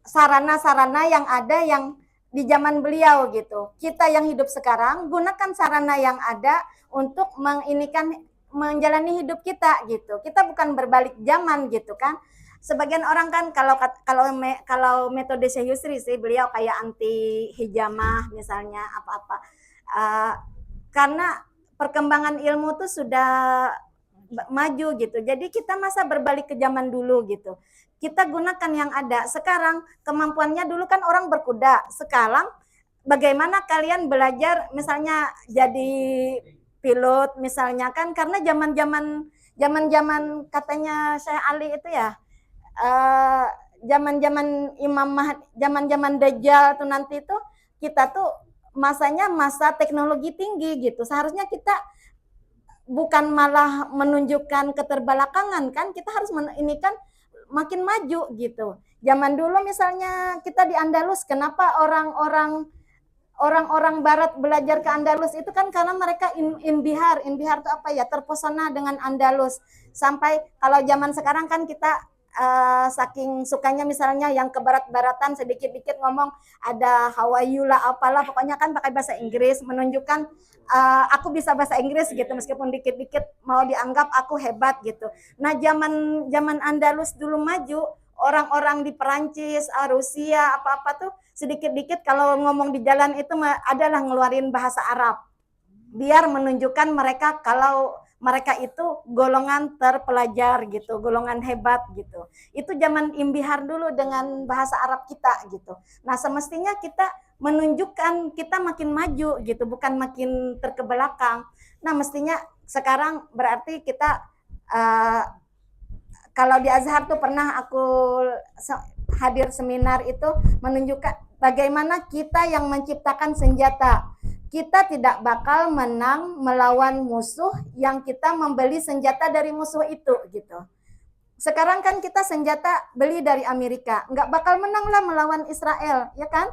sarana-sarana yang ada yang di zaman beliau gitu. Kita yang hidup sekarang gunakan sarana yang ada untuk menjalani hidup kita gitu. Kita bukan berbalik zaman gitu kan. Sebagian orang kan kalau metode Syekh Yusri sih, beliau kayak anti hijamah misalnya apa-apa. Karena perkembangan ilmu tuh sudah maju gitu. Jadi kita masa berbalik ke zaman dulu gitu. Kita gunakan yang ada. Sekarang kemampuannya, dulu kan orang berkuda. Sekarang bagaimana kalian belajar misalnya jadi pilot misalnya kan, karena zaman katanya Syekh Ali itu ya, zaman zaman Dajjal tuh nanti tuh kita tuh masanya masa teknologi tinggi gitu. Seharusnya kita bukan malah menunjukkan keterbelakangan kan, kita harus ini kan makin maju gitu. Zaman dulu misalnya kita di Andalus, kenapa orang-orang barat belajar ke Andalus itu kan karena mereka inbihar itu apa ya, terpesona dengan Andalus. Sampai kalau zaman sekarang kan kita saking sukanya misalnya yang ke barat-baratan sedikit-dikit ngomong ada Hawaii lah apalah, pokoknya kan pakai bahasa Inggris, menunjukkan aku bisa bahasa Inggris gitu, meskipun dikit-dikit mau dianggap aku hebat gitu. Nah zaman Andalus dulu maju, orang-orang di Perancis, Rusia apa-apa tuh sedikit-dikit kalau ngomong di jalan itu adalah ngeluarin bahasa Arab biar menunjukkan mereka kalau mereka itu golongan terpelajar gitu, golongan hebat gitu. Itu zaman imbihar dulu dengan bahasa Arab kita gitu. Nah semestinya kita menunjukkan kita makin maju gitu, bukan makin terkebelakang. Nah mestinya sekarang berarti kita kalau di Azhar tuh pernah aku hadir seminar itu menunjukkan bagaimana kita yang menciptakan senjata. Kita tidak bakal menang melawan musuh yang kita membeli senjata dari musuh itu gitu. Sekarang kan kita senjata beli dari Amerika, nggak bakal menang lah melawan Israel, ya kan?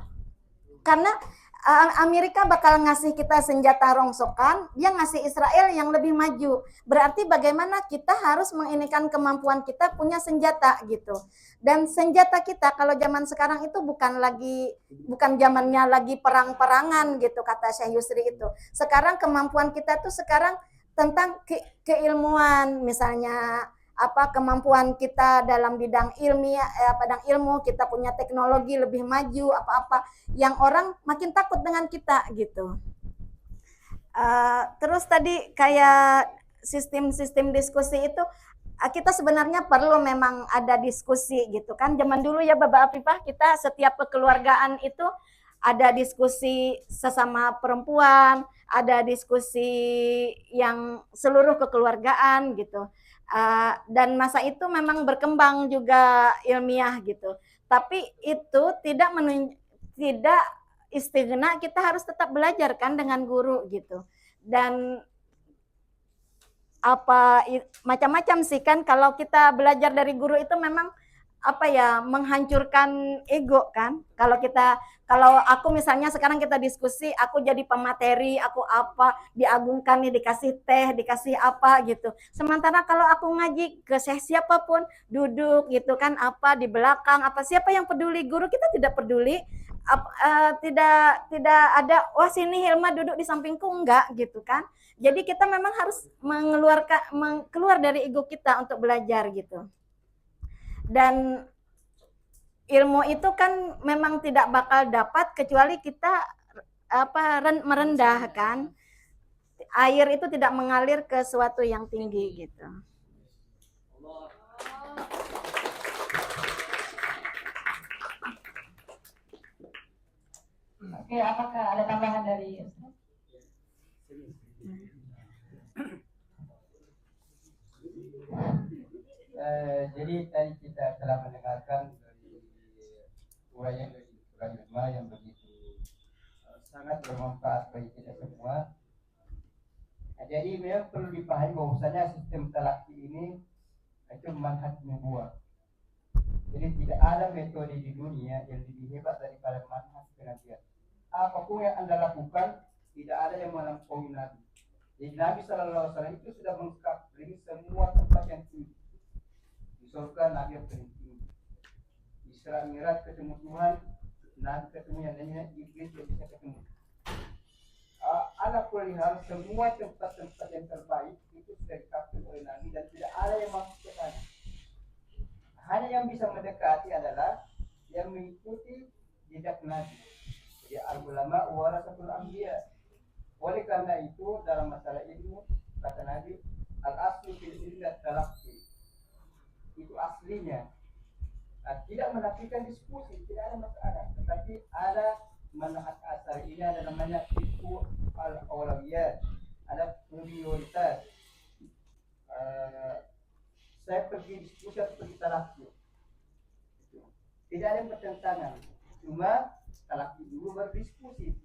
Karena Amerika bakal ngasih kita senjata rongsokan, dia ngasih Israel yang lebih maju. Berarti bagaimana kita harus menginikan kemampuan kita punya senjata gitu. Dan senjata kita kalau zaman sekarang itu bukan zamannya lagi perang-perangan gitu kata Syekh Yusri itu. Sekarang kemampuan kita tuh sekarang tentang keilmuan, misalnya kemampuan kita dalam bidang ilmiah, bidang ilmu, kita punya teknologi lebih maju, apa-apa yang orang makin takut dengan kita gitu. Terus tadi kayak sistem diskusi itu kita sebenarnya perlu memang ada diskusi gitu kan. Zaman dulu ya Bapak Afifah, kita setiap kekeluargaan itu ada diskusi sesama perempuan, ada diskusi yang seluruh kekeluargaan gitu. Dan masa itu memang berkembang juga ilmiah gitu. Tapi itu tidak istighna, kita harus tetap belajar kan dengan guru gitu. Dan macam-macam sih kan, kalau kita belajar dari guru itu memang menghancurkan ego kan. Kalau aku misalnya sekarang kita diskusi, aku jadi pemateri, aku diagungkan nih, dikasih teh, dikasih apa gitu. Sementara kalau aku ngaji ke siapapun duduk gitu kan, di belakang, siapa yang peduli, guru kita tidak peduli. Tidak ada, wah sini Hilma duduk di sampingku, enggak gitu kan. Jadi kita memang harus keluar dari ego kita untuk belajar gitu. Dan ilmu itu kan memang tidak bakal dapat kecuali kita merendah kan. Air itu tidak mengalir ke suatu yang tinggi gitu. Oke, apakah ada tambahan dari Ustaz? Jadi tadi kita telah mendengarkan dari uraian dari ulama yang begitu sangat bermanfaat bagi kita semua. Jadi memang perlu dipahami bahwasanya sistem talaki ini itu manhaj nubuwah. Jadi tidak ada metode di dunia yang lebih hebat daripada manhaj kenabian. Apapun yang Anda lakukan, tidak ada yang melampaui Nabi. Jadi Nabi SAW itu sudah mengkapling semua tempat yang tinggi. Di surga Nabi yang paling tinggi. Di Isra Mi'raj ketemu Tuhan, Nabi ketemu yang lainnya, Iblis yang bisa ketemu. Ala kulli hal, semua tempat-tempat yang terbaik itu sudah dikapling oleh Nabi dan tidak ada yang masuk ke sana. Hanya yang bisa mendekati adalah yang mengikuti jejak Nabi. Jadi al-ulama warasatul anbiya. Oleh karena itu dalam masalah ilmu kata Nabi, al-aslu fil ilmi at-talaqqi. Itu aslinya. Tidak menafikan diskusi, tidak ada masalah, tetapi ada manhaj asal. Ini ada namanya fiqh al-awlawiyat, ada prioritas. Saya pergi diskusi atau pergi talaki, tidak ada yang bertentangan, cuma talaki dulu berdiskusi.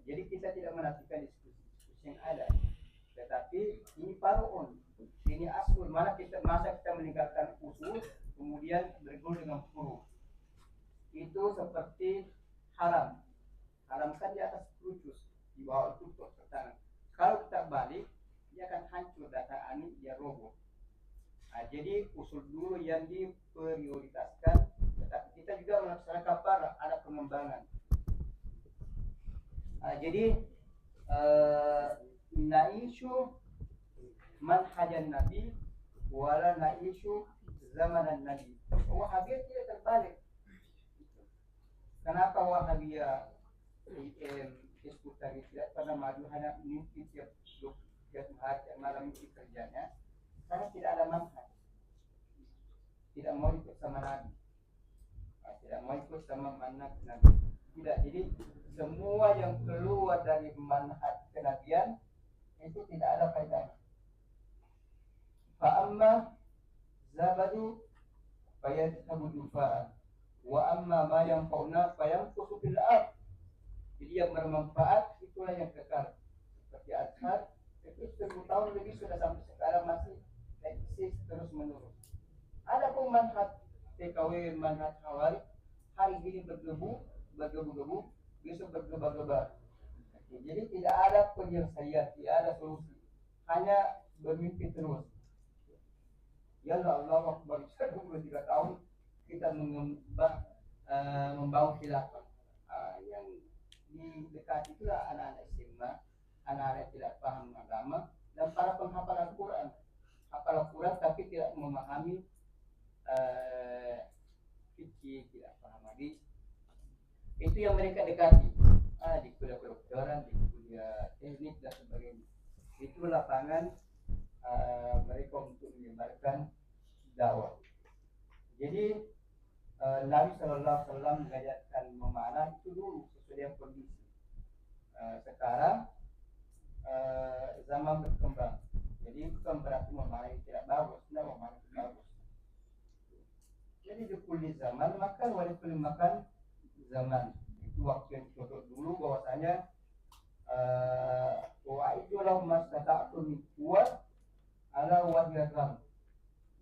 Jadi kita tidak menafikan diskusi yang ada, tetapi ini paruun, ini asul. Masa kita meninggalkan usul kemudian bergul dengan furu, itu seperti haram kan di atas kerucus, di bawah tutup tangan. Kalau kita balik, dia akan hancur, data ani dia roboh. Jadi usul dulu yang diprioritaskan, tetapi kita juga melaksanakan ada pengembangan. Jadi naishu manhajan Nabi wala naishu zamanan Nabi. Wahabiyah tidak terbalik. Kenapa Wahabiyah disebut tadi tidak pernah maju, hanya mimpi tiap hari malam mimpi kerjanya? Karena tidak ada manhaj, tidak mau ikut sama Nabi, tidak mau ikut sama manhaj Nabi. Tidak, jadi semua yang keluar dari manhaj kenabian itu tidak ada faedahnya. Fa'amma zabadu fayadhhabu dufa'an wa amma ma yanfa'una fayanqusu fil ard. Jadi yang bermanfaat itulah yang kekal. Seperti Azhar itu 1000 tahun lebih sudah sampai sekarang masih eksis terus menerus. Ada pun manhaj TKW, manhaj Khawarij, hari ini bergebu-gebu, besok bergeba-geba. Jadi tidak ada penyelesaian, tidak ada solusi, hanya bermimpi terus. Ya Allah Akbar, 23 tahun kita membangun khilafah. Yang di dekat itulah anak-anak SMA, anak-anak yang tidak paham agama, dan para penghafal Al-Quran. Hafal Al-Quran tapi tidak memahami fikih, tidak paham hadis. Itu yang mereka dekati. Di kuliah kedokteran, di kuliah teknik dan sebagainya. Itu lapangan mereka untuk menyebarkan dakwah. Jadi Nabi SAW mengajarkan memanah itu dulu sesuai dengan kondisi. Sekarang zaman berkembang. Jadi bukan berarti memanah itu tidak bagus, tidak, memanah itu bagus. Jadi di kulli zaman makan, wali kulli makan zaman. Itu waktu yang cocok dulu bahwasanya wa ijulahu mastata'tu min quwwah ala wajhil ram.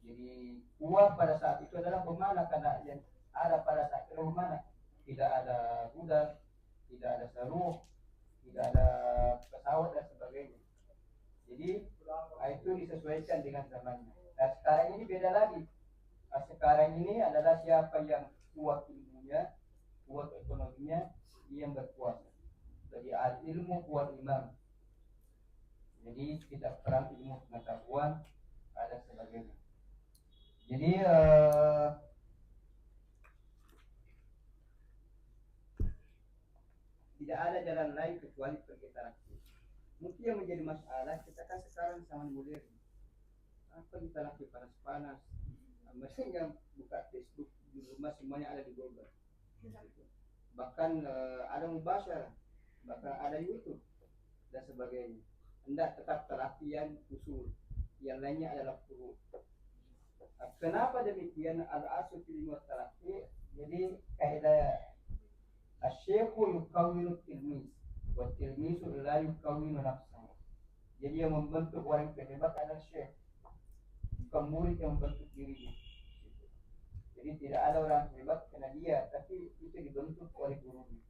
Jadi kuat pada saat itu adalah bermana, karena yang ada pada saat itu bermana, tidak ada rudal, tidak ada seruh, tidak ada pesawat dan sebagainya. Jadi itu disesuaikan dengan zamannya. Nah sekarang ini beda lagi. Sekarang ini adalah siapa yang kuat ilmunya, kuat ekonominya, dia yang berkuasa. Jadi ilmu kuat imam. Jadi kita perang ilmu pengetahuan ada sebagainya. Jadi tidak ada jalan lain kecuali pergi talaki. Mungkin yang menjadi masalah kita kan sekarang sangat modern. Apa di talaki panas-panas? Mesin yang buka Facebook di rumah semuanya ada di Google. Bahkan ada mubasyarah, bahkan ada YouTube dan sebagainya. Hendak tetap telakian usul, yang lainnya adalah furu'. Kenapa demikian? Al-asl fil ilmu talaqi. Jadi kaidah asy-syaikhu yukawwinu tilmiz wa tilmizu la yukawwinu nafsahu. Jadi yang membentuk orang hebat adalah syekh, bukan murid yang membentuk dirinya. Jadi tidak ada orang hebat karena dia, tapi itu dibentuk oleh gurunya.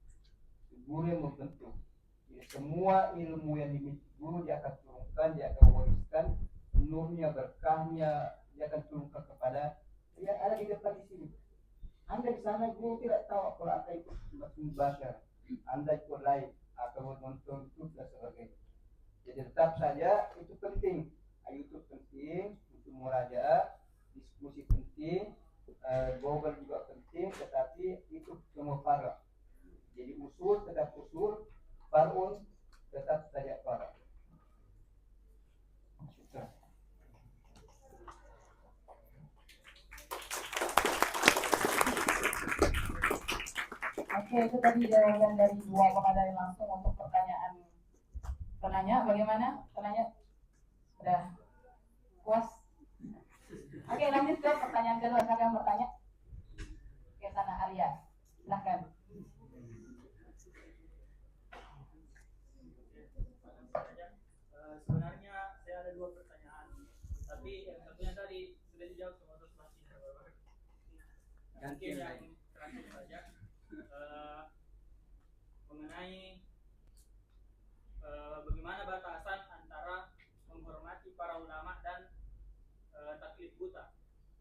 Guru yang membentuk. Jadi semua ilmu yang dimiliki guru dia akan turunkan, dia akan wariskan nurnya, berkahnya, dia akan turunkan kepada dia ada di depan di sini. Anda di sana guru tidak tahu kalau Anda ikut membaca, Anda ikut live atau menonton YouTube dan sebagainya. Jadi tetap saja itu penting. YouTube penting untuk murajaah, diskusi penting, Google juga penting, tetapi itu semua farah. Jadi usul tetap usul, farun tetap saja farah. Oke, itu tadi jawaban dari dua pemadai langsung untuk pertanyaan penanya. Bagaimana? Penanya sudah puas? Oke, lanjut ke pertanyaan kedua. Siapa yang bertanya? Oke, sana Arya, silahkan. Sebenarnya saya ada dua pertanyaan, tapi yang satunya tadi sudah dijawab sama Ustaz Basir. Mungkin yang terakhir saja mengenai bagaimana batasan antara menghormati para ulama dan taklid buta.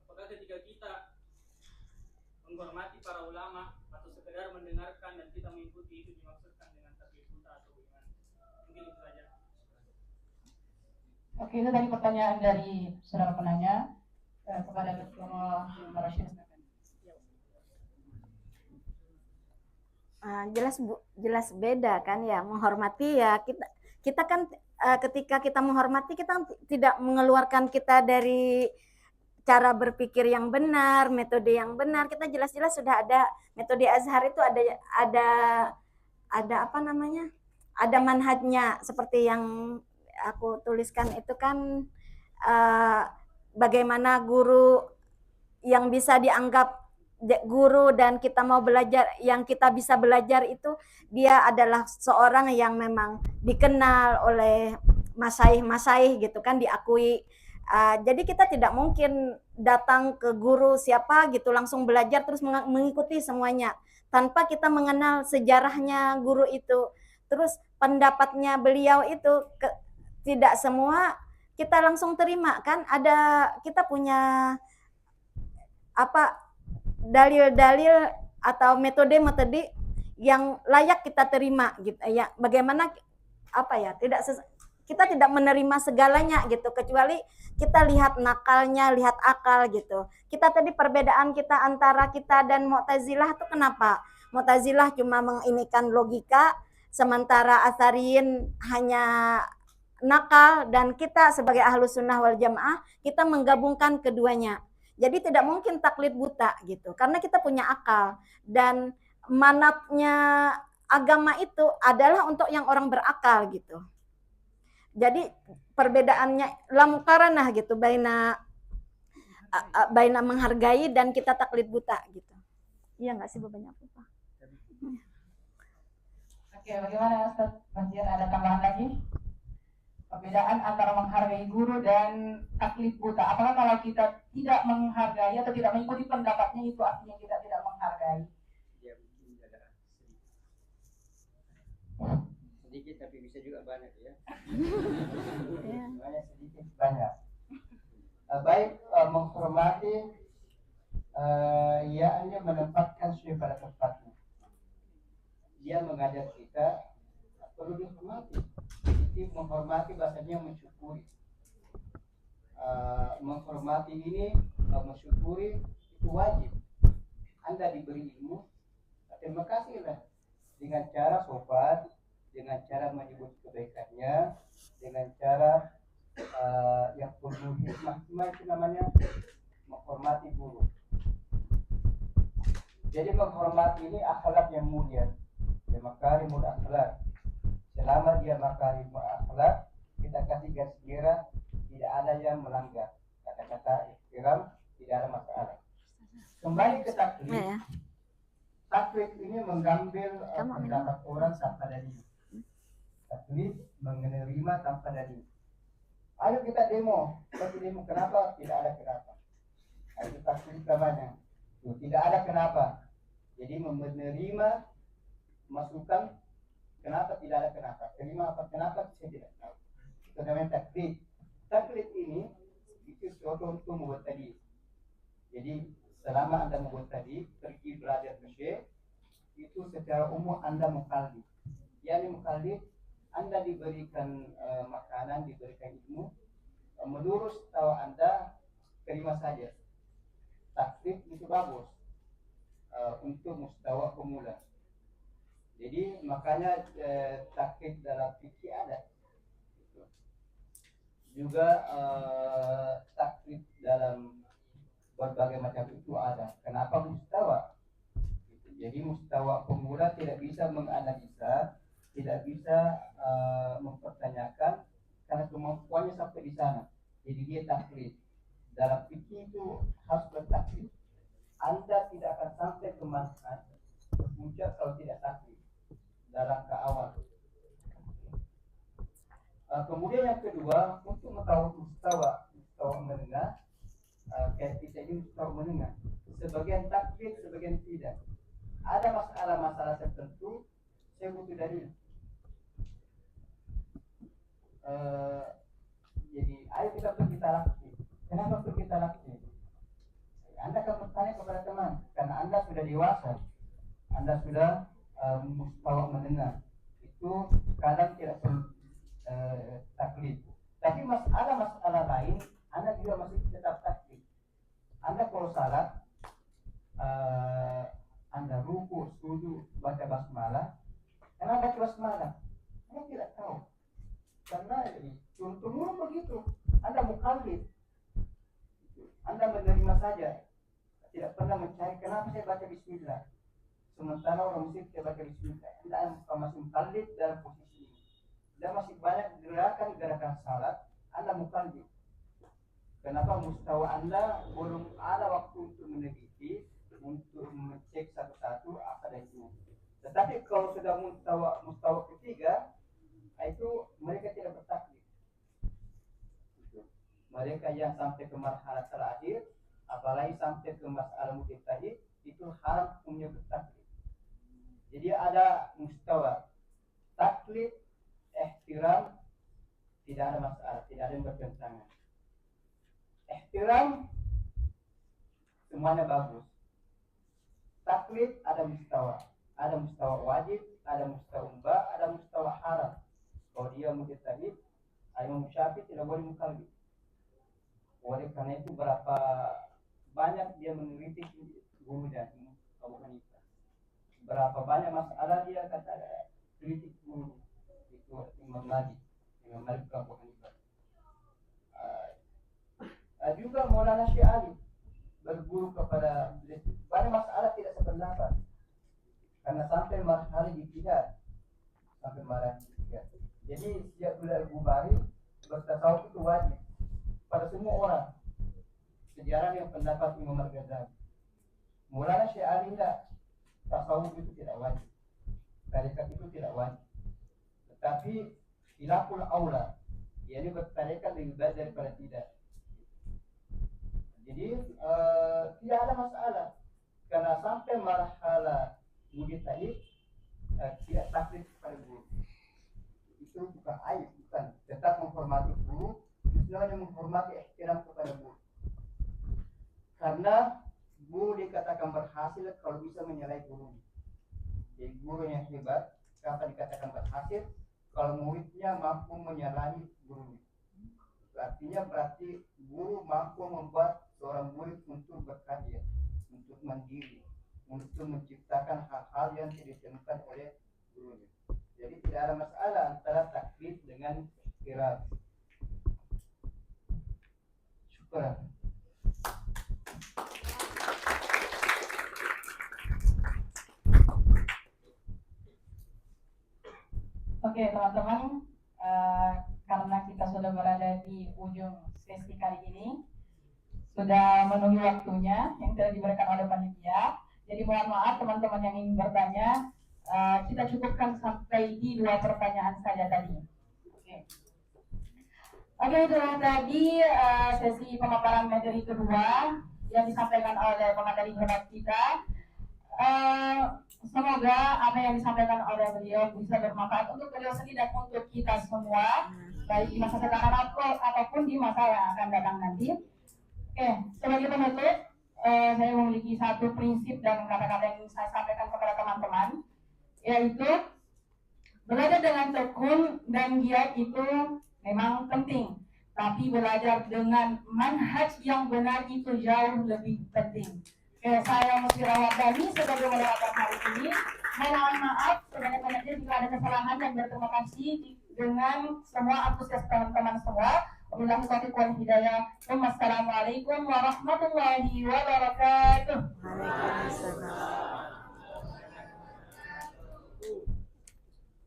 Apakah ketika kita menghormati para ulama atau sekedar mendengarkan dan kita mengikuti itu dimaksudkan dengan taklid buta atau bagaimana? Mungkin itu saja. Oke, itu tadi pertanyaan dari saudara penanya kepada Ketua Rashid. Jelas beda kan ya, menghormati ya kita kan ketika kita menghormati kita tidak mengeluarkan kita dari cara berpikir yang benar, metode yang benar. Kita jelas-jelas sudah ada metode Azhar itu ada apa namanya? Ada manhajnya seperti yang aku tuliskan itu kan bagaimana guru yang bisa dianggap guru dan kita mau belajar, yang kita bisa belajar itu dia adalah seorang yang memang dikenal oleh masaih-masaih gitu kan, diakui. Jadi kita tidak mungkin datang ke guru siapa gitu langsung belajar terus mengikuti semuanya tanpa kita mengenal sejarahnya guru itu, terus pendapatnya beliau itu tidak semua kita langsung terima kan, ada kita punya apa dalil-dalil atau metode-metode yang layak kita terima gitu ya. Bagaimana apa ya, kita tidak menerima segalanya gitu, kecuali kita lihat nakalnya, lihat akal gitu. Kita tadi perbedaan kita antara kita dan Mu'tazilah itu kenapa? Mu'tazilah cuma menginikan logika, sementara Atsariyin hanya nakal, dan kita sebagai Ahlus Sunnah wal Jamaah kita menggabungkan keduanya. Jadi tidak mungkin taklid buta gitu, karena kita punya akal, dan manatnya agama itu adalah untuk yang orang berakal gitu. Jadi perbedaannya la muqaranah gitu, baina menghargai dan kita taklid buta gitu. Iya nggak sih bebannya apa? Oke, bagaimana Ustaz Bahtiar, ada tambahan lagi? Perbedaan antara menghargai guru dan taklid buta. Apakah kalau kita tidak menghargai atau tidak mengikuti pendapatnya itu artinya kita tidak menghargai? Ya, mungkin ada sedikit tapi bisa juga banyak ya. Banyak sedikit banyak. Baik, menghormati yakni menempatkan sesuai pada tempatnya. Dia mengajar kita perlu dihormati. Jadi menghormati bahasanya mensyukuri. Menghormati ini, mensyukuri itu wajib. Anda diberi ilmu, terima kasihlah dengan cara sopan, dengan cara menyebut kebaikannya, dengan cara yang penuh hikmah, itu namanya menghormati guru. Jadi menghormati ini akhlak yang mulia, ya makarimul akhlak. Selama dia makarimul akhlak, kita kasih garis merah, tidak ada yang melanggar. Kata-kata ihtiram tidak ada masalah. Kembali ke taklid. Taklid ini mengambil pendapat orang tanpa dalil. Taklid menerima tanpa dalil. Ayo kita demo, tapi demo kenapa? Tidak ada kenapa. Itu taklid namanya. Tidak ada kenapa. Jadi menerima masukan, kenapa tidak ada kenapa. Terima apa kenapa saya tidak tahu. Itu namanya taklid. Taklid ini itu contoh untuk membuat tadi. Jadi selama Anda membuat tadi, pergi belajar ke syekh, itu secara umum Anda mukallid. Yani mukallid, Anda diberikan makanan, diberikan ilmu, menurut tahu Anda terima saja. Taklid itu bagus untuk mustawa pemula. Jadi makanya taklid dalam fikih ada. Juga taklid dalam berbagai macam itu ada. Kenapa mustawa? Jadi mustawa pemula tidak bisa menganalisa, tidak bisa mempertanyakan karena kemampuannya sampai di sana. Jadi dia taklid. Dalam fikih itu harus bertaklid. Anda tidak akan sampai ke manfaat puncak kalau tidak taklid dalam ke awal. Kemudian yang kedua, untuk mengetahui mustawa menengah, kayak kita ini mustawa menengah. Sebagian taklid, sebagian tidak. Ada masalah-masalah tertentu, saya butuh dalil. Jadi, ayo kita pergi talaki. Kenapa pergi talaki? Anda akan bertanya kepada teman, karena Anda sudah dewasa, Anda sudah mustawa menengah. Itu kadang tidak perlu taklid. Tapi masalah lain, Anda juga masih tetap taklid. Anda kalau salat, Anda ruku, sujud, baca basmalah, kenapa baca basmalah? Anda tidak tahu. Karena contohnya begitu, Anda mukallid, Anda menerima saja, tidak pernah mencari kenapa saya baca bismillah. Sementara orang muslim saya baca bismillah. Anda masih mukallid dalam posisi ini. Dan masih banyak gerakan-gerakan salat, Anda mukallid. kenapa mustawa Anda belum ada waktu untuk meneliti, untuk mengecek satu-satu apa itu. Tetapi kalau sudah mustawa ketiga, itu mereka tidak bertaklid. Mereka yang sampai ke marhalah terakhir, apalagi sampai ke masalah mujtahid, itu haram punya bertaklid. Jadi ada mustawa taklid, ihtiram, tidak ada masalah, tidak ada yang bertentangan. Ihtiram semuanya bagus. Taklid ada mustawa wajib, ada mustawa mubah, ada mustawa haram. Kalau dia mujtahid, Imam Syafi'i tidak boleh mukallid. Oleh karena itu berapa banyak dia meneliti gurunya Abu Hanifah. Berapa banyak masalah dia kata kritik guru itu Imam Malik Abu Hanifah. Juga Maulana Syekh Ali berguru kepada banyak masalah tidak sependapat karena sampai marhali dijihad, sampai marhali dijihad. Jadi setiap bulan Bubari bertasawuf itu wajib pada semua orang. Sejarah yang pendapat Imam Al-Ghazali. Maulana Syekh Ali tidak, tasawuf itu tidak wajib, tarekat itu tidak wajib. Tetapi khilaful aula, yakni bertarekat lebih baik daripada tidak. Jadi tidak ada masalah karena sampai marhala mujtahid tidak taklid kepada guru. Itu bukan aib, bukan. Tetap menghormati guru, istilahnya menghormati ihtiram kepada guru. Karena guru dikatakan berhasil kalau bisa menyalahi gurunya. Jadi guru yang hebat, kenapa dikatakan berhasil? Kalau muridnya mampu menyalahi gurunya. Artinya berarti guru mampu membuat seorang murid untuk berkarya, untuk mandiri, untuk menciptakan hal-hal yang tidak ditemukan oleh gurunya. Jadi tidak ada masalah antara taklid dengan ihtiram. Syukur. Oke teman-teman, karena kita sudah berada di ujung sesi kali ini, sudah memenuhi waktunya yang telah diberikan oleh panitia. Jadi mohon maaf teman-teman yang ingin bertanya, kita cukupkan sampai di 2 pertanyaan saja tadi. Oke, itulah tadi sesi pemaparan materi kedua yang disampaikan oleh pemateri hebat kita. Semoga apa yang disampaikan oleh beliau bisa bermanfaat untuk beliau sendiri dan untuk kita semua, baik di masa sekarang ataupun di masa yang akan datang nanti. Oke, sebagai penutup, saya memiliki satu prinsip dan kata-kata yang ingin saya sampaikan kepada teman-teman, yaitu belajar dengan tekun dan giat itu memang penting, tapi belajar dengan manhaj yang benar itu jauh lebih penting. Saya Musfira Wardani sebagai moderator hari ini. Mohon maaf sebanyak-banyaknya jika ada kesalahan, dan berterima kasih dengan semua antusias teman-teman semua. Wabillahi taufiq wal hidayah. Wassalamualaikum warahmatullahi wabarakatuh.